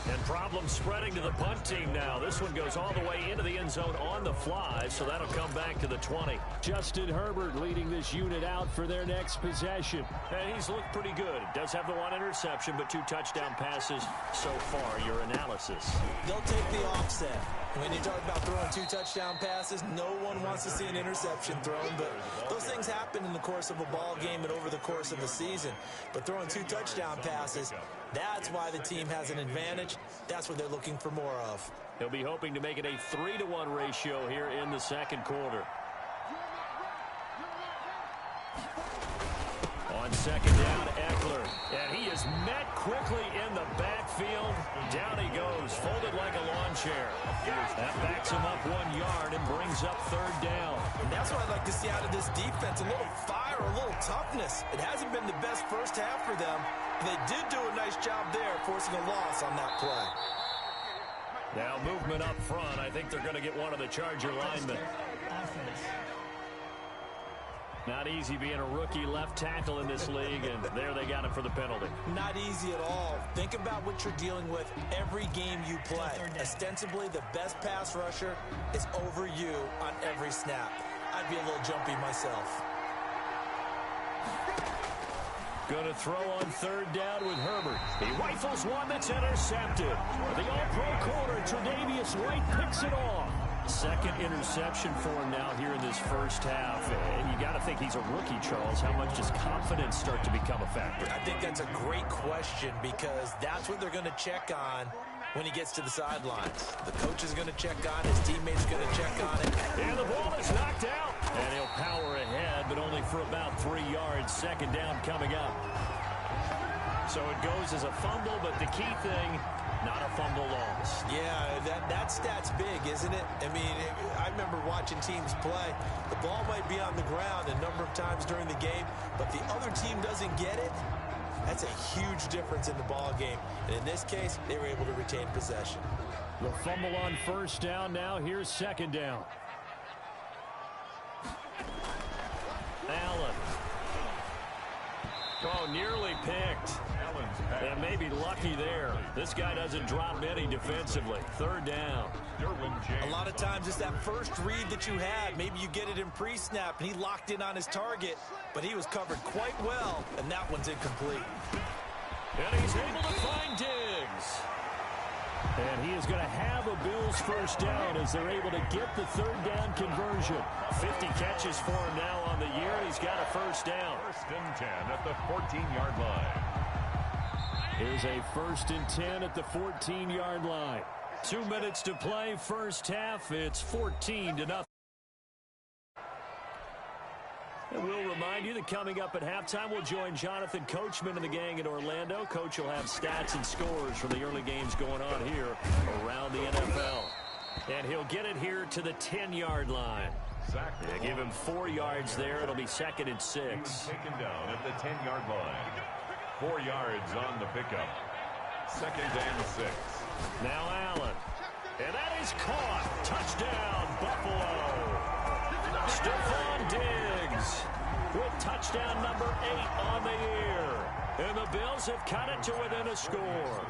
And problems spreading to the punt team now. This one goes all the way into the end zone on the fly, so that'll come back to the 20. Justin Herbert leading this unit out for their next possession. And he's looked pretty good. Does have the 1 interception, but 2 touchdown passes so far. Your analysis. They'll take the offset. When you talk about throwing 2 touchdown passes, no one wants to see an interception thrown, but those things happen in the course of a ball game and over the course of a season. But throwing 2 touchdown passes, that's why the team has an advantage. That's what they're looking for more of. He'll be hoping to make it a 3-to-1 ratio here in the 2nd quarter. On 2nd down, Eckler. And he is met quickly in the backfield. Down he goes, folded like a lawn chair. That backs him up 1 yard and brings up 3rd down. And that's what I'd like to see out of this defense. A little fire, a little toughness. It hasn't been the best first half for them. But they did do a nice job there, forcing a loss on that play. Now movement up front. I think they're going to get one of the Charger linemen. Not easy being a rookie left tackle in this league, and there they got it for the penalty. Not easy at all. Think about what you're dealing with every game you play. Ostensibly, the best pass rusher is over you on every snap. I'd be a little jumpy myself. Going to throw on 3rd down with Herbert. He rifles one that's intercepted. The all-pro corner, Tre'Davious White, picks it off. Second interception for him now here in this first half. And you got to think he's a rookie, Charles. How much does confidence start to become a factor? I think that's a great question because that's what they're going to check on when he gets to the sidelines. The coach is going to check on it. His teammates are going to check on it. And the ball is knocked out. And he'll power ahead, but only for about 3 yards. Second down coming up. So it goes as a fumble, but the key thing, not a fumble loss. Yeah, that stat's big, isn't it? I mean, I remember watching teams play. The ball might be on the ground a number of times during the game, but the other team doesn't get it. That's a huge difference in the ball game. And in this case, they were able to retain possession. The fumble on first down. Now here's second down. Allen. Oh, nearly picked. And maybe lucky there. This guy doesn't drop any defensively. Third down. A lot of times it's that first read that you had. Maybe you get it in pre-snap, and he locked in on his target, but he was covered quite well, and that one's incomplete. And he's able to find Diggs. And he is going to have a Bills first down as they're able to get the third down conversion. 50 catches for him now on the year. He's got a first down. First and 10 at the 14-yard line. Here's a first and 10 at the 14-yard line. 2 minutes to play, first half. It's 14-0. And we'll remind you that coming up at halftime, we'll join Jonathan Coachman and the gang in Orlando. Coach will have stats and scores from the early games going on here around the NFL. And he'll get it here to the 10-yard line. Yeah, give him 4 yards there. It'll be second and 6. Taken down at the 10-yard line. 4 yards on the pickup. Second and 6. Now Allen. And that is caught. Touchdown, Buffalo. Stephon Diggs with touchdown number 8 on the year. And the Bills have cut it to within a score.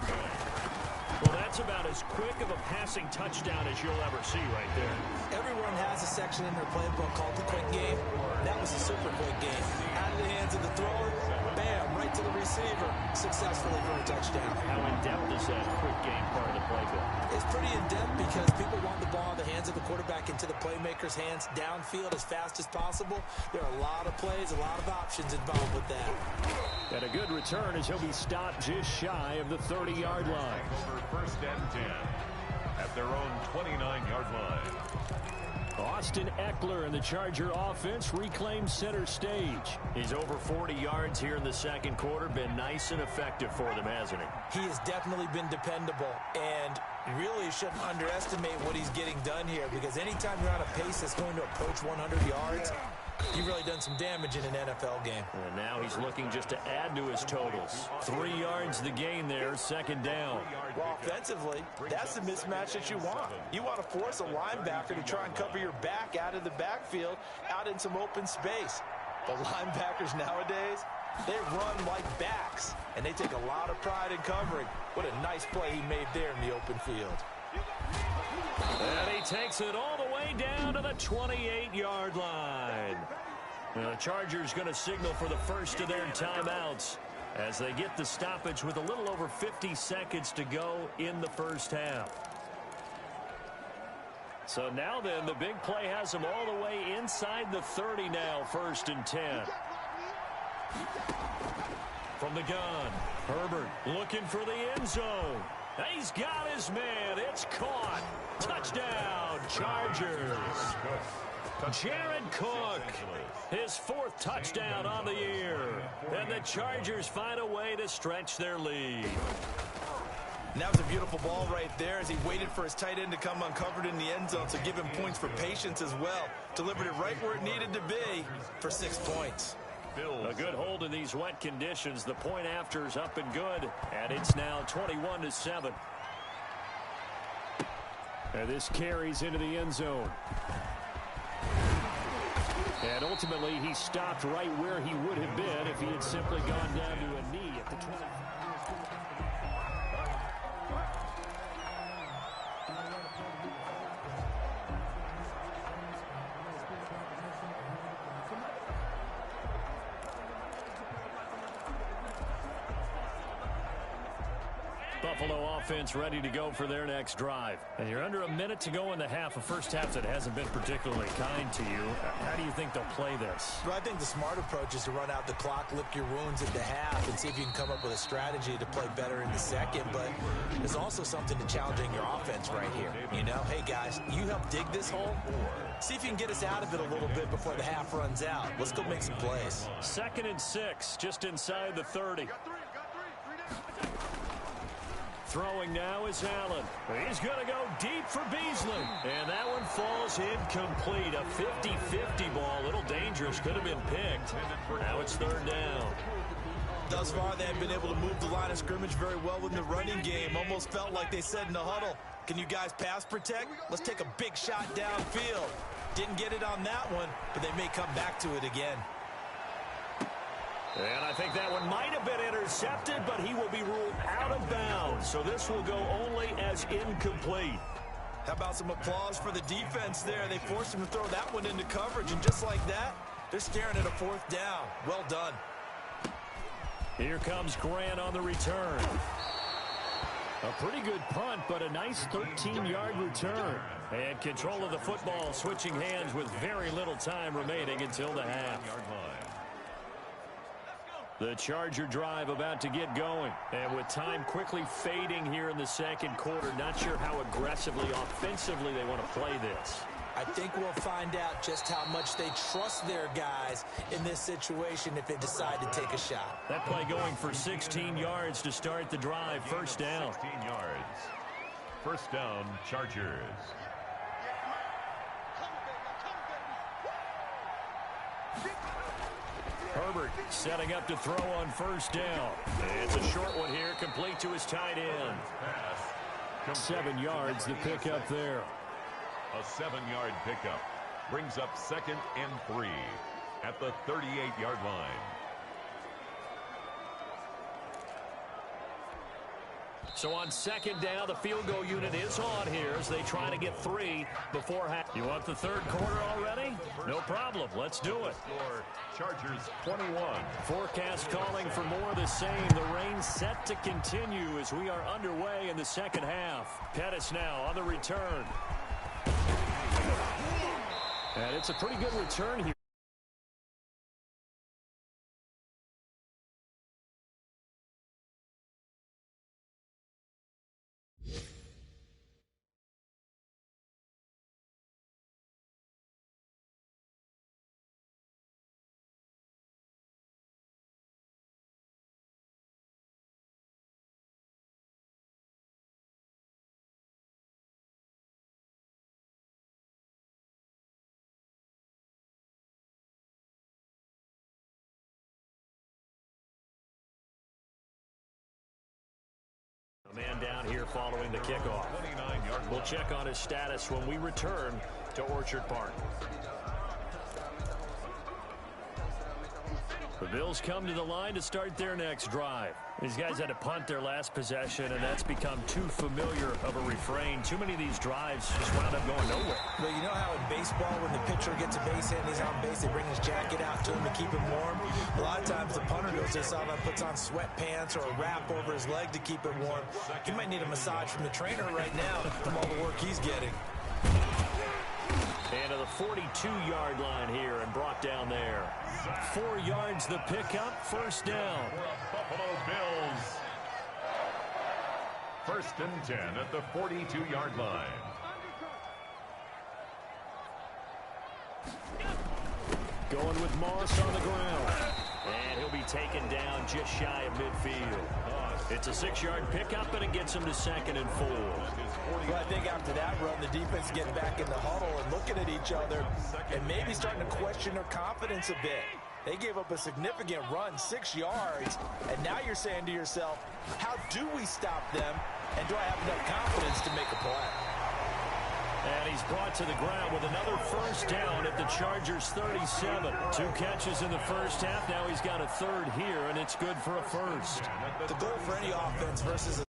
Well, that's about as quick of a passing touchdown as you'll ever see right there. Everyone has a section in their playbook called the quick game. That was a super quick game. Out of the hands of the thrower, bam, right to the receiver, successfully for a touchdown. How in-depth is that quick game part of the playbook? It's pretty in-depth because people want the ball in the hands of the quarterback into the playmaker's hands downfield as fast as possible. There are a lot of plays, a lot of options involved with that. And a good return as he'll be stopped just shy of the 30-yard line. Over first and 10 at their own 29-yard line. Austin Eckler and the Charger offense reclaims center stage. He's over 40 yards here in the second quarter. Been nice and effective for them, hasn't he? He has definitely been dependable, and really shouldn't underestimate what he's getting done here, because anytime you're on a pace that's going to approach 100 yards, you've really done some damage in an NFL game. And now he's looking just to add to his totals. 3 yards the gain there, second down. Well, offensively, that's the mismatch that you want. You want to force a linebacker to try and cover your back out of the backfield, out in some open space. The linebackers nowadays, they run like backs, and they take a lot of pride in covering. What a nice play he made there in the open field. And he takes it all the way down to the 28-yard line. Now, the Chargers going to signal for the first of their timeouts as they get the stoppage with a little over 50 seconds to go in the first half. So now then, the big play has them all the way inside the 30 now, first and 10. From the gun, Herbert looking for the end zone. He's got his man. It's caught. Touchdown, Chargers. Jared Cook, his 4th touchdown on the year. And the Chargers find a way to stretch their lead. And that was a beautiful ball right there as he waited for his tight end to come uncovered in the end zone, so give him points for patience as well. Delivered it right where it needed to be for 6 points. A good hold in these wet conditions. The point after is up and good, and it's now 21-7. And this carries into the end zone. And ultimately, he stopped right where he would have been if he had simply gone down to a knee at the 20. Buffalo offense ready to go for their next drive. And you're under a minute to go in the half, a first half that hasn't been particularly kind to you. How do you think they'll play this? Well, I think the smart approach is to run out the clock, lick your wounds at the half, and see if you can come up with a strategy to play better in the second. But there's also something to challenging your offense right here. You know, hey, guys, you help dig this hole. See if you can get us out of it a little bit before the half runs out. Let's go make some plays. 2nd and 6, just inside the 30. Throwing now is Allen. He's going to go deep for Beasley. And that one falls incomplete. A 50-50 ball. A little dangerous. Could have been picked. Now it's 3rd down. Thus far, they have been able to move the line of scrimmage very well in the running game. Almost felt like they said in the huddle, can you guys pass protect? Let's take a big shot downfield. Didn't get it on that one, but they may come back to it again. And I think that one might have been intercepted, but he will be ruled out of bounds. So this will go only as incomplete. How about some applause for the defense there? They forced him to throw that one into coverage, and just like that, they're staring at a 4th down. Well done. Here comes Grant on the return. A pretty good punt, but a nice 13-yard return. And control of the football, switching hands with very little time remaining until the half. The Charger drive about to get going. And with time quickly fading here in the second quarter, not sure how aggressively, offensively they want to play this. I think we'll find out just how much they trust their guys in this situation if they decide to take a shot. That play going for 16 yards to start the drive. 1st down. 16 yards. 1st down, Chargers. Herbert setting up to throw on 1st down. It's a short one here, complete to his tight end. 7 yards the pickup there. A 7-yard pickup brings up 2nd and 3 at the 38-yard line. So on 2nd down, the field goal unit is on here as they try to get 3 before half. You want the 3rd quarter already? No problem. Let's do it. Chargers 21. Forecast calling for more of the same. The rain set to continue as we are underway in the second half. Pettis now on the return. And it's a pretty good return here. A man down here following the kickoff. We'll check on his status when we return to Orchard Park. The Bills come to the line to start their next drive. These guys had to punt their last possession, and that's become too familiar of a refrain. Too many of these drives just wound up going nowhere. But you know how in baseball, when the pitcher gets a base hit and he's on base, they bring his jacket out to him to keep him warm? A lot of times the punter goes to the sideline, puts on sweatpants or a wrap over his leg to keep him warm. He might need a massage from the trainer right now from all the work he's getting. And to the 42-yard line here and brought down there. 4 yards the pickup, 1st down. Buffalo Bills. 1st and 10 at the 42-yard line. Going with Moss on the ground. And he'll be taken down just shy of midfield. It's a 6-yard pickup, and it gets him to 2nd and 4. Well, I think after that run, the defense getting back in the huddle and looking at each other and maybe starting to question their confidence a bit. They gave up a significant run, 6 yards, and now you're saying to yourself, how do we stop them, and do I have enough confidence to make a play? And he's brought to the ground with another 1st down at the Chargers' 37. 2 catches in the first half. Now he's got a 3rd here, and it's good for a 1st. The goal for any offense versus a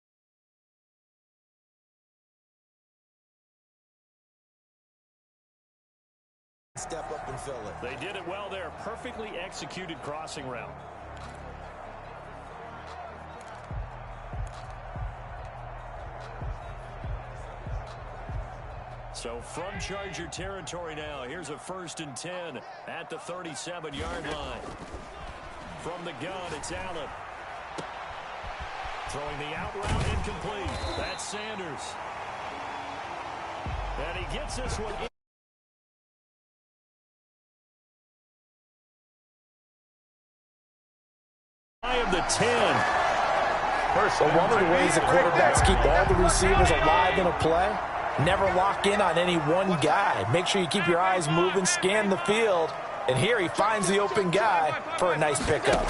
step up and fill it. They did it well there. Perfectly executed crossing route. So from Charger territory now, here's a 1st and 10 at the 37-yard line. From the gun, it's Allen. Throwing the out route incomplete. That's Sanders. And he gets this one in. Of the 10. So one of the ways the quarterbacks keep all the receivers alive in a play, never lock in on any one guy. Make sure you keep your eyes moving, scan the field, and here he finds the open guy for a nice pickup.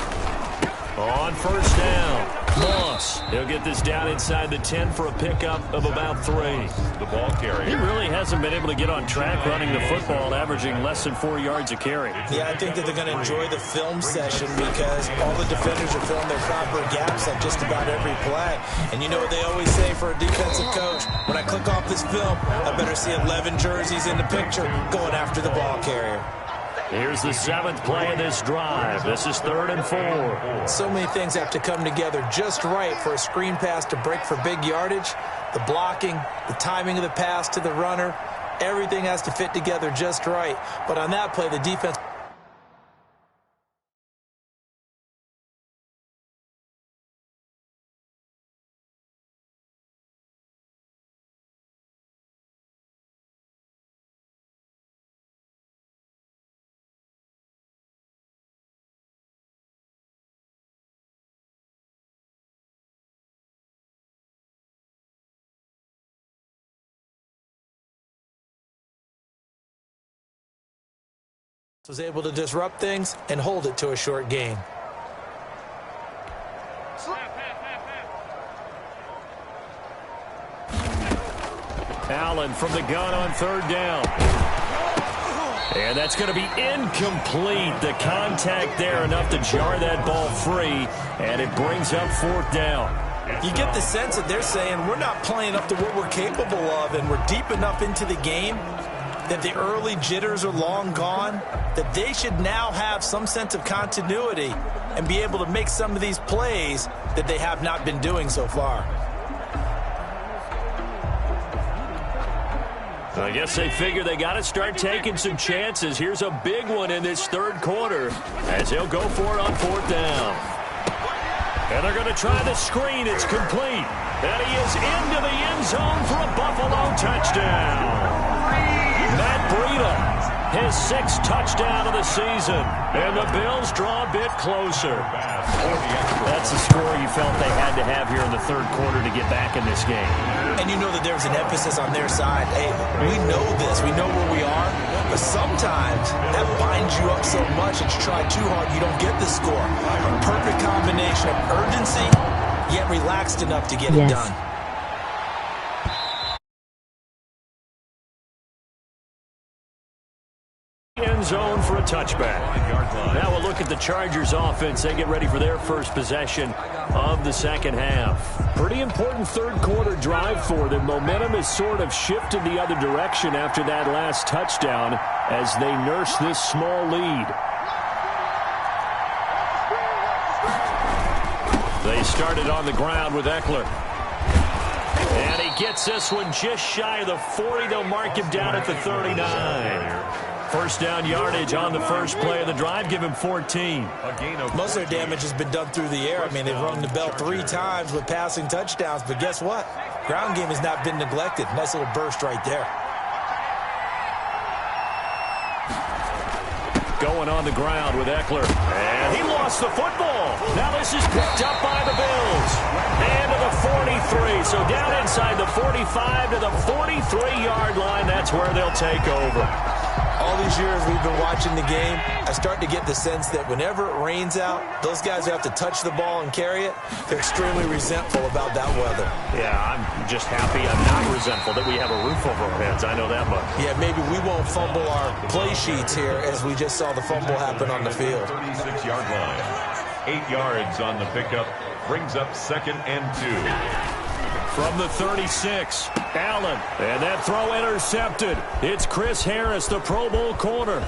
On 1st down, Moss. He'll get this down inside the 10 for a pickup of about 3. The ball carrier. He really hasn't been able to get on track running the football, averaging less than 4 yards a carry. Yeah, I think that they're going to enjoy the film session because all the defenders are filling their proper gaps on just about every play. And you know what they always say for a defensive coach? When I click off this film, I better see 11 jerseys in the picture going after the ball carrier. Here's the 7th play of this drive. This is 3rd and 4. So many things have to come together just right for a screen pass to break for big yardage. The blocking, the timing of the pass to the runner, everything has to fit together just right. But on that play, the defense... was able to disrupt things and hold it to a short gain. Allen from the gun on 3rd down. And that's going to be incomplete. The contact there enough to jar that ball free, and it brings up 4th down. You get the sense that they're saying we're not playing up to what we're capable of, and we're deep enough into the game that the early jitters are long gone, that they should now have some sense of continuity and be able to make some of these plays that they have not been doing so far. I guess they figure they got to start taking some chances. Here's a big one in this 3rd quarter as they'll go for it on 4th down. And they're going to try the screen. It's complete. And he is into the end zone for a Buffalo touchdown. Matt Breida, his 6th touchdown of the season. And the Bills draw a bit closer. That's the score you felt they had to have here in the 3rd quarter to get back in this game. And you know that there's an emphasis on their side. Hey, we know this. We know where we are. But sometimes that binds you up so much that you try too hard, you don't get the score. A perfect combination of urgency, yet relaxed enough to get it done. End zone for a touchback. Now we'll look at the Chargers offense. They get ready for their first possession of the 2nd half. Pretty important 3rd quarter drive for them. Momentum has sort of shifted the other direction after that last touchdown as they nurse this small lead. They started on the ground with Eckler. And he gets this one just shy of the 40. They'll mark him down at the 39. 1st down yardage on the first play of the drive. Give him 14. Most of their damage has been done through the air. I mean, they've rung the bell 3 times with passing touchdowns. But guess what? Ground game has not been neglected. Nice little burst right there. Going on the ground with Eckler. And he lost the football. Now this is picked up by the Bills. And to the 43. So down inside the 45 to the 43-yard line. That's where they'll take over. All these years we've been watching the game, I start to get the sense that whenever it rains out, those guys who have to touch the ball and carry it, they're extremely resentful about that weather. Yeah, I'm just happy I'm not resentful that we have a roof over our heads. I know that much. Yeah, maybe we won't fumble our play sheets here as we just saw the fumble happen on the field. 36-yard line. 8 yards on the pickup. Brings up 2nd and 2. From the 36, Allen. And that throw intercepted. It's Chris Harris, the Pro Bowl corner.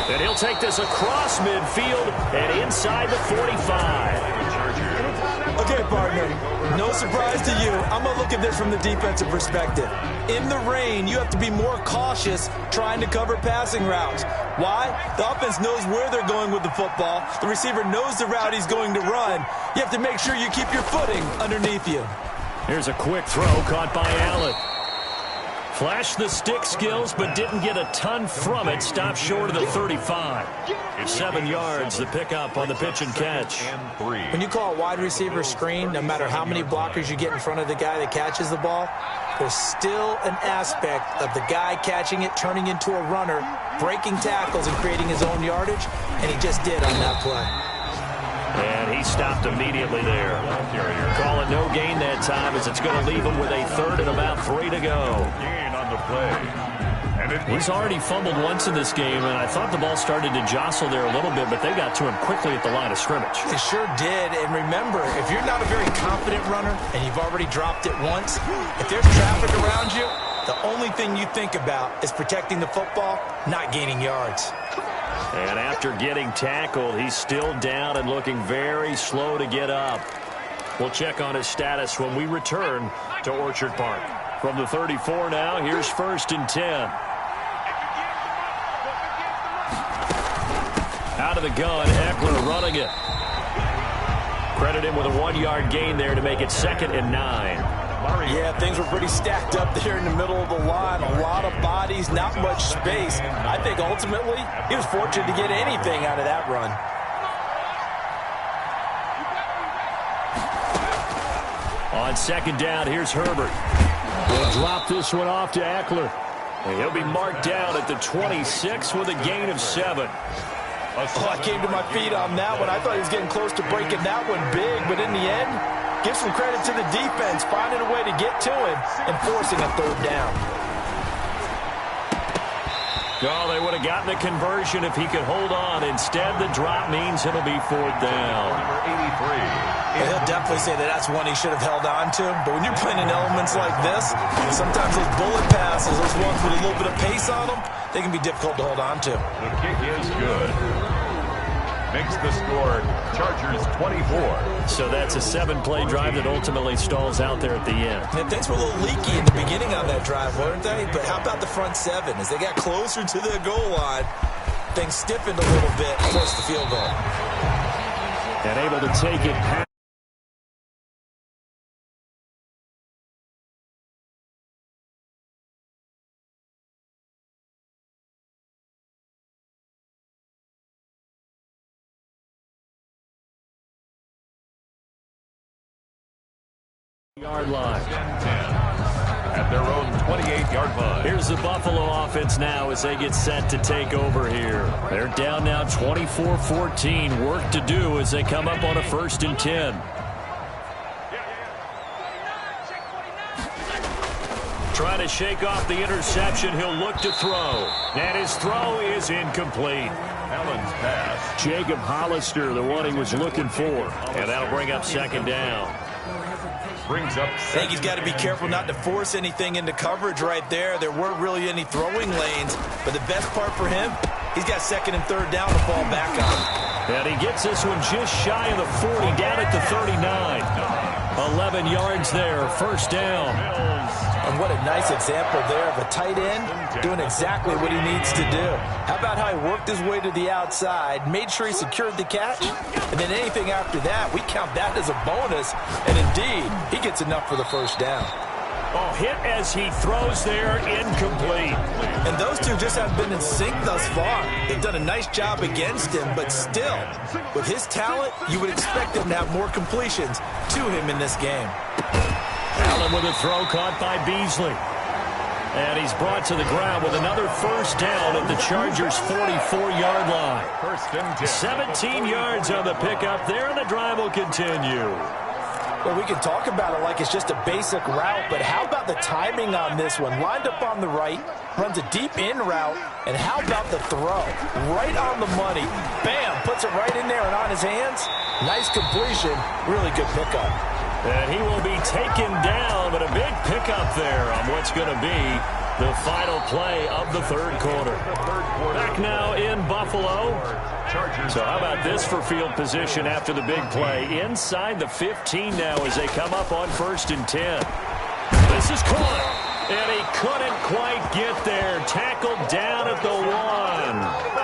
And he'll take this across midfield and inside the 45. Okay, partner, no surprise to you. I'm going to look at this from the defensive perspective. In the rain, you have to be more cautious trying to cover passing routes. Why? The offense knows where they're going with the football. The receiver knows the route he's going to run. You have to make sure you keep your footing underneath you. Here's a quick throw caught by Allen. Flashed the stick skills, but didn't get a ton from it. Stopped short of the 35. 7 yards, the pickup on the pitch and catch. When you call a wide receiver screen, no matter how many blockers you get in front of the guy that catches the ball, there's still an aspect of the guy catching it, turning into a runner, breaking tackles and creating his own yardage, and he just did on that play. And he stopped immediately there. Call it no gain that time, as it's going to leave him with a 3rd and about 3 to go. Gain on the play. He's already fumbled once in this game, and I thought the ball started to jostle there a little bit, but they got to him quickly at the line of scrimmage. They sure did. And remember, if you're not a very confident runner and you've already dropped it once, if there's traffic around you, the only thing you think about is protecting the football, not gaining yards. And after getting tackled, he's still down and looking very slow to get up. We'll check on his status when we return to Orchard Park. From the 34 now, here's 1st and 10. Out of the gun, Eckler running it. Credit him with a 1-yard gain there to make it 2nd and 9. Yeah, things were pretty stacked up there in the middle of the line. A lot of bodies, not much space. I think ultimately he was fortunate to get anything out of that run. On 2nd down, here's Herbert. We'll drop this one off to Eckler. And he'll be marked down at the 26 with a gain of 7. Oh, I came to my feet on that one. I thought he was getting close to breaking that one big, but in the end, give some credit to the defense, finding a way to get to him and forcing a 3rd down. Oh, they would have gotten a conversion if he could hold on. Instead, the drop means it'll be 4th down. Number 83. He'll definitely say that that's one he should have held on to. But when you're playing in elements like this, sometimes those bullet passes, those ones with a little bit of pace on them, they can be difficult to hold on to. The kick is good. Makes the score Chargers 24. So that's a 7-play drive that ultimately stalls out there at the end. And things were a little leaky in the beginning on that drive, weren't they? But how about the front 7? As they got closer to the goal line, things stiffened a little bit, forced the field goal. And able to take it past. Yard line. At their own 28-yard line. Here's the Buffalo offense now as they get set to take over here. They're down now 24-14. Work to do as they come up on a 1st and 10. Trying to shake off the interception. He'll look to throw. And his throw is incomplete. Allen's pass. Jacob Hollister, the one he was looking for. And that'll bring up 2nd down. Brings up. I think he's got to be careful not to force anything into coverage right there. There weren't really any throwing lanes, but the best part for him, he's got 2nd and 3rd down to fall back on. And he gets this one just shy of the 40, down at the 39. 11 yards there, 1st down. And what a nice example there of a tight end doing exactly what he needs to do. How about how he worked his way to the outside, made sure he secured the catch, and then anything after that, we count that as a bonus. And indeed, he gets enough for the 1st down. Oh, hit as he throws there, incomplete. And those two just haven't been in sync thus far. They've done a nice job against him, but still, with his talent, you would expect him to have more completions to him in this game. Allen with a throw caught by Beasley. And he's brought to the ground with another 1st down at the Chargers' 44-yard line. 1st and 10. 17 yards on the pickup there, and the drive will continue. Well, we can talk about it like it's just a basic route, but how about the timing on this one? Lined up on the right, runs a deep in route, and how about the throw? Right on the money. Bam, puts it right in there and on his hands. Nice completion, really good pickup. And he will be taken down, but a big pickup there on what's going to be The final play of the third quarter. Back now in Buffalo. So how about this for field position after the big play? Inside the 15 now as they come up on 1st and 10. This is caught. And he couldn't quite get there. Tackled down at the 1.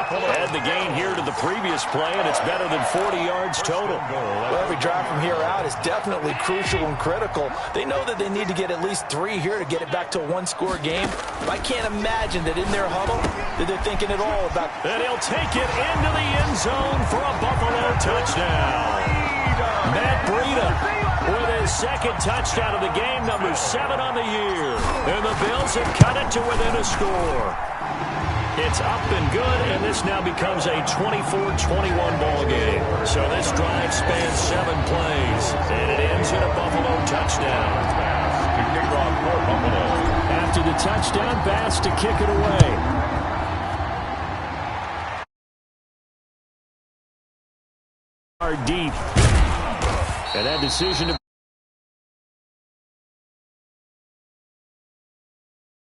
Add the gain here to the previous play, and it's better than 40 yards total. Well, every drive from here out is definitely crucial and critical. They know that they need to get at least 3 here to get it back to a one-score game. I can't imagine that in their huddle that they're thinking at all about. And he'll take it into the end zone for a Buffalo touchdown. Matt Breida with his second touchdown of the game, number 7 on the year. And the Bills have cut it to within a score. It's up and good, and this now becomes a 24-21 ball game. So this drive spans 7 plays, and it ends in a Buffalo touchdown. To kick off for Buffalo. After the touchdown, Bass to kick it away. Are deep. And that decision to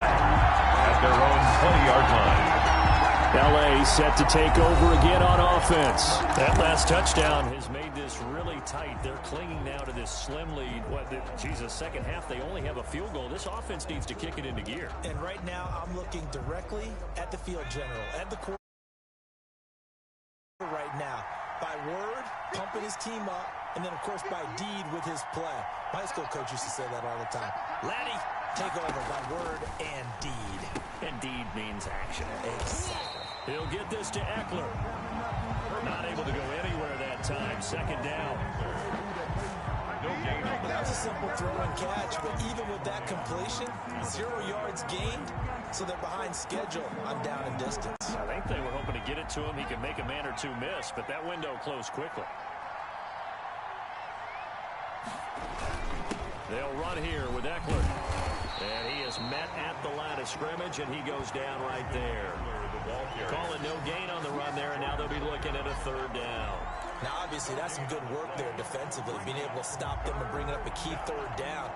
At their own 20-yard line. L.A. set to take over again on offense. That last touchdown has made this really tight. They're clinging now to this slim lead. Jesus, second half, they only have a field goal. This offense needs to kick it into gear. And right now, I'm looking directly at the field general, at the quarterback right now. By word, pumping his team up, and then, of course, by deed with his play. My high school coach used to say that all the time. Laddie, take over by word and deed. And deed means action. Exactly. He'll get this to Eckler. Not able to go anywhere that time. Second down. No gain on the That was a simple throw and catch, but even with that completion, 0 yards gained, so they're behind schedule on down and distance. I think they were hoping to get it to him. He could make a man or two miss, but that window closed quickly. They'll run here with Eckler. And he is met at the line of scrimmage, and he goes down right there. Calling no gain on the run there, and now they'll be looking at a 3rd down. Now, obviously, that's some good work there defensively, being able to stop them and bring up a key 3rd down.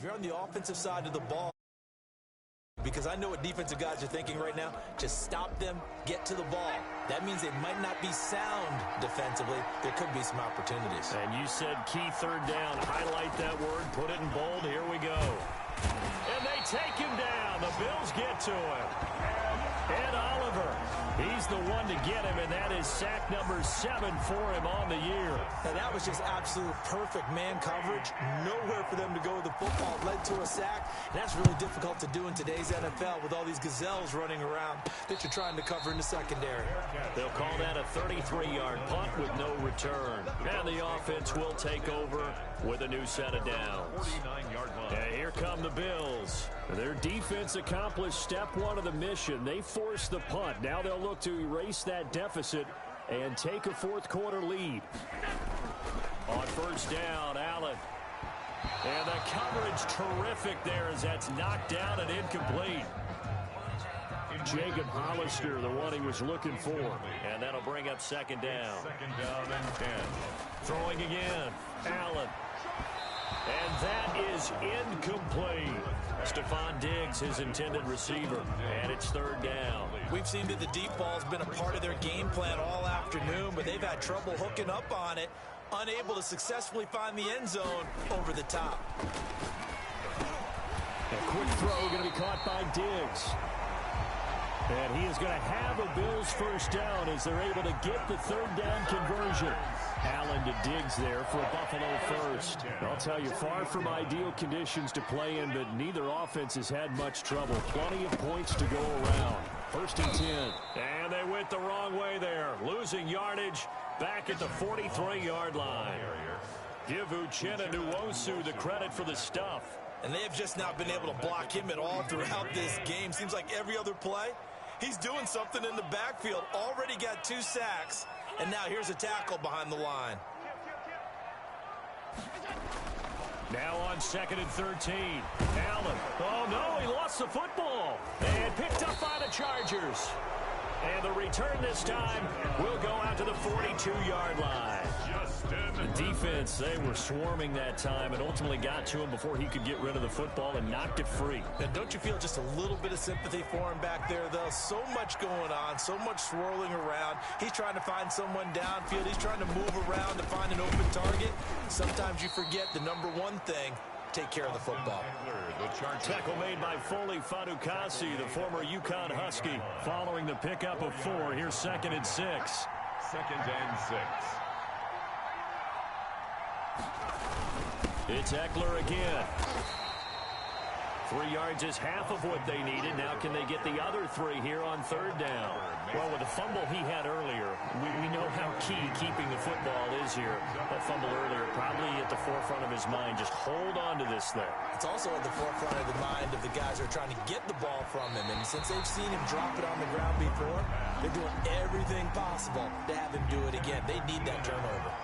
you're on the offensive side of the ball, because I know what defensive guys are thinking right now, just stop them, get to the ball. That means they might not be sound defensively. There could be some opportunities. And you said key third down. Highlight that word, put it in bold. Here we go. And they take him down. The Bills get to him. Ed Oliver, he's the one to get him, and that is sack number 7 for him on the year. And that was just absolute perfect man coverage. Nowhere for them to go with the football. Led to a sack, and that's really difficult to do in today's NFL with all these gazelles running around that you're trying to cover in the secondary. They'll call that a 33-yard punt with no return. And the offense will take over with a new set of downs. And here come the Bills. Their defense accomplished step 1 of the mission. They forced the punt. Now they'll look to erase that deficit and take a fourth-quarter lead. On first down, Allen. And the coverage terrific there as that's knocked down and incomplete. Jacob Hollister, the one he was looking for. And that'll bring up second down. Second down and 10. Throwing again, Allen. And that is incomplete. Stephon Diggs, his intended receiver. And it's third down. We've seen that the deep ball's been a part of their game plan all afternoon, but they've had trouble hooking up on it, unable to successfully find the end zone over the top. A quick throw going to be caught by Diggs. And he is going to have a Bills first down as they're able to get the third down conversion. Allen to Diggs there for a Buffalo first. I'll tell you, far from ideal conditions to play in, but neither offense has had much trouble. Plenty of points to go around. First and 10. And they went the wrong way there. Losing yardage back at the 43-yard line. Give Uchenna Nwosu the credit for the stuff. And they have just not been able to block him at all throughout this game. Seems like every other play, he's doing something in the backfield. Already got 2 sacks, and now here's a tackle behind the line. Now on second and 13. Allen. Oh, no, he lost the football. And picked up by the Chargers. And the return this time will go out to the 42-yard line. The defense, they were swarming that time and ultimately got to him before he could get rid of the football and knocked it free. And don't you feel just a little bit of sympathy for him back there, though? So much going on, so much swirling around. He's trying to find someone downfield. He's trying to move around to find an open target. Sometimes you forget the number one thing: take care of the football. Tackle made by Foley Fadukasi, the former UConn Husky, following the pickup of 4. Here's second and 6. Second and 6. It's Eckler again. 3 yards is half of what they needed. Now can they get the other 3 here on third down? Well, with the fumble he had earlier, we know how key keeping the football is here. That fumble earlier probably at the forefront of his mind. Just hold on to this thing. It's also at the forefront of the mind of the guys who are trying to get the ball from him. And since they've seen him drop it on the ground before, they're doing everything possible to have him do it again. They need that turnover.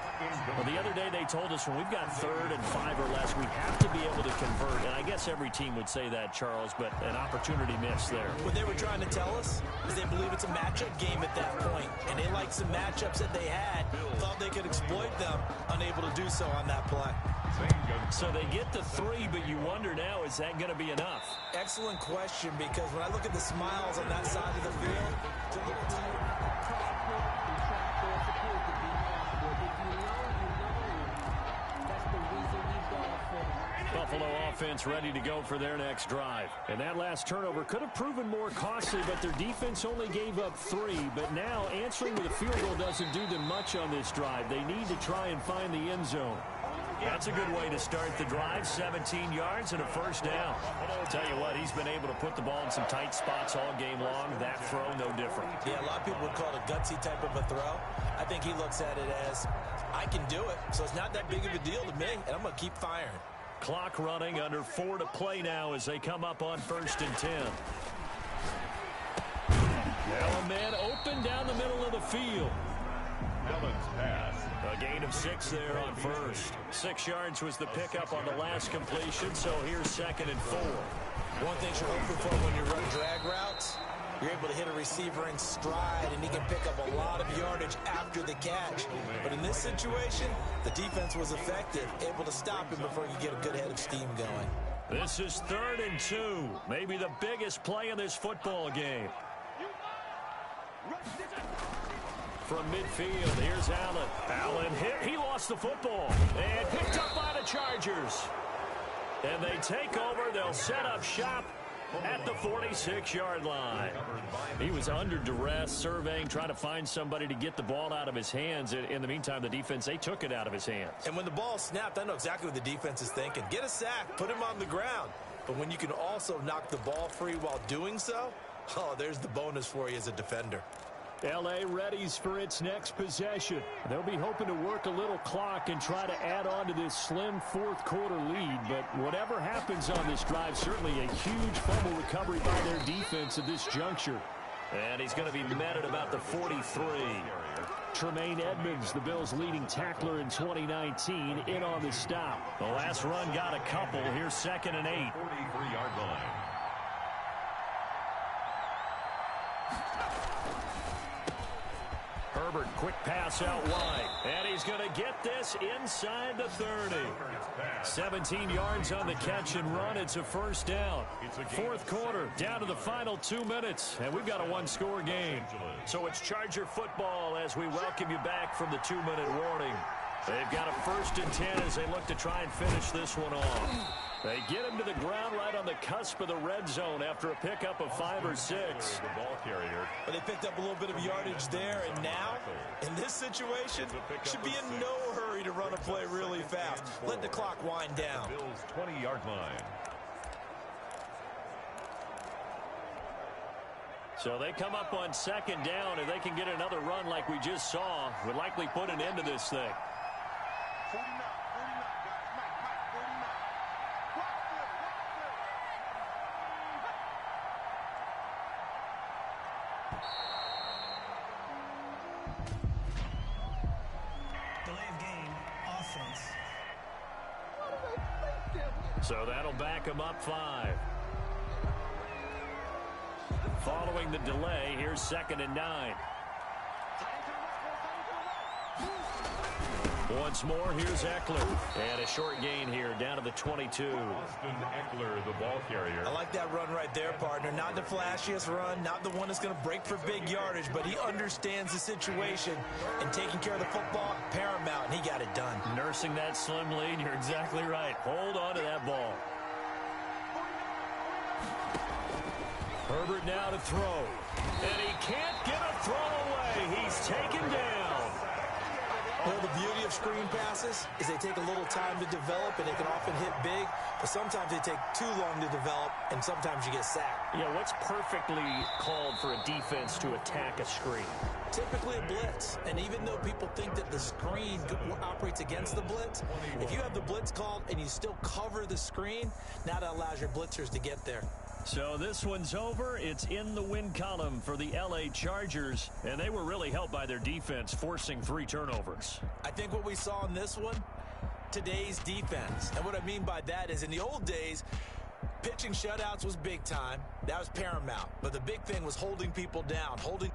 Well, the other day they told us when we've got 3rd and 5 or less, we have to be able to convert. And I guess every team would say that, Charles, but an opportunity missed there. What they were trying to tell us is they believe it's a matchup game at that point, and they liked some matchups that they had, thought they could exploit them, unable to do so on that play. So they get the 3, but you wonder now, is that going to be enough? Excellent question, because when I look at the smiles on that side of the field, it's a little tight. Buffalo offense ready to go for their next drive. And that last turnover could have proven more costly, but their defense only gave up 3. But now answering with a field goal doesn't do them much on this drive. They need to try and find the end zone. That's a good way to start the drive. 17 yards and a first down. I'll tell you what, he's been able to put the ball in some tight spots all game long. That throw, no different. Yeah, a lot of people would call it a gutsy type of a throw. I think he looks at it as, I can do it, so it's not that big of a deal to me, and I'm going to keep firing. Clock running, under 4 to play now as they come up on 1st and 10. Now a man open down the middle of the field. Allen's pass. A gain of 6 there on first. 6 yards was the pickup on the last completion, so here's 2nd and 4. One thing you're hoping for when you run drag routes, you're able to hit a receiver in stride, and he can pick up a lot of yardage after the catch. But in this situation, the defense was effective, able to stop him before he could get a good head of steam going. This is 3rd and 2. Maybe the biggest play in this football game. From midfield, here's Allen. Allen hit. He lost the football. And picked up by the Chargers. And they take over. They'll set up shop at the 46-yard line. He was under duress, surveying, trying to find somebody to get the ball out of his hands. In the meantime, the defense, they took it out of his hands. And when the ball snapped, I know exactly what the defense is thinking. Get a sack, put him on the ground. But when you can also knock the ball free while doing so, oh, there's the bonus for you as a defender. L.A. readies for its next possession. They'll be hoping to work a little clock and try to add on to this slim fourth-quarter lead. But whatever happens on this drive, certainly a huge fumble recovery by their defense at this juncture. And he's going to be met at about the 43. Tremaine Edmonds, the Bills' leading tackler in 2019, in on the stop. The last run got a couple. Here's 2nd and 8. 43-yard line. Herbert, quick pass out wide. And he's going to get this inside the 30. 17 yards on the catch and run. It's a first down. 4th quarter, down to the final 2 minutes. And we've got a one-score game. So it's Charger football as we welcome you back from the 2-minute warning. They've got a 1st and 10 as they look to try and finish this one off. They get him to the ground right on the cusp of the red zone after a pickup of 5 or 6. The ball carrier. But they picked up a little bit of yardage there, and now, in this situation, should be in no hurry to run a play really fast. Let the clock wind down. Bills 20-yard line. So they come up on 2nd down, and they can get another run like we just saw. Would likely put an end to this thing. 49, guys. Mike, 49. Delay of game, offense. So that'll back them up 5. Following the delay, here's 2nd and 9. Once more, here's Eckler. And a short gain here, down to the 22. Austin Eckler, the ball carrier. I like that run right there, partner. Not the flashiest run, not the one that's going to break for big yardage, but he understands the situation, and taking care of the football, paramount, and he got it done. Nursing that slim lead, you're exactly right. Hold on to that ball. Herbert now to throw. And he can't get a throw away. He's taken down. Well, the beauty of screen passes is they take a little time to develop, and they can often hit big, but sometimes they take too long to develop, and sometimes you get sacked. Yeah, what's perfectly called for a defense to attack a screen? Typically a blitz, and even though people think that the screen operates against the blitz, if you have the blitz called and you still cover the screen, now that allows your blitzers to get there. So this one's over. It's in the win column for the L.A. Chargers, and they were really helped by their defense, forcing 3 turnovers. I think what we saw in this one, today's defense. And what I mean by that is in the old days, pitching shutouts was big time. That was paramount. But the big thing was holding people down, holding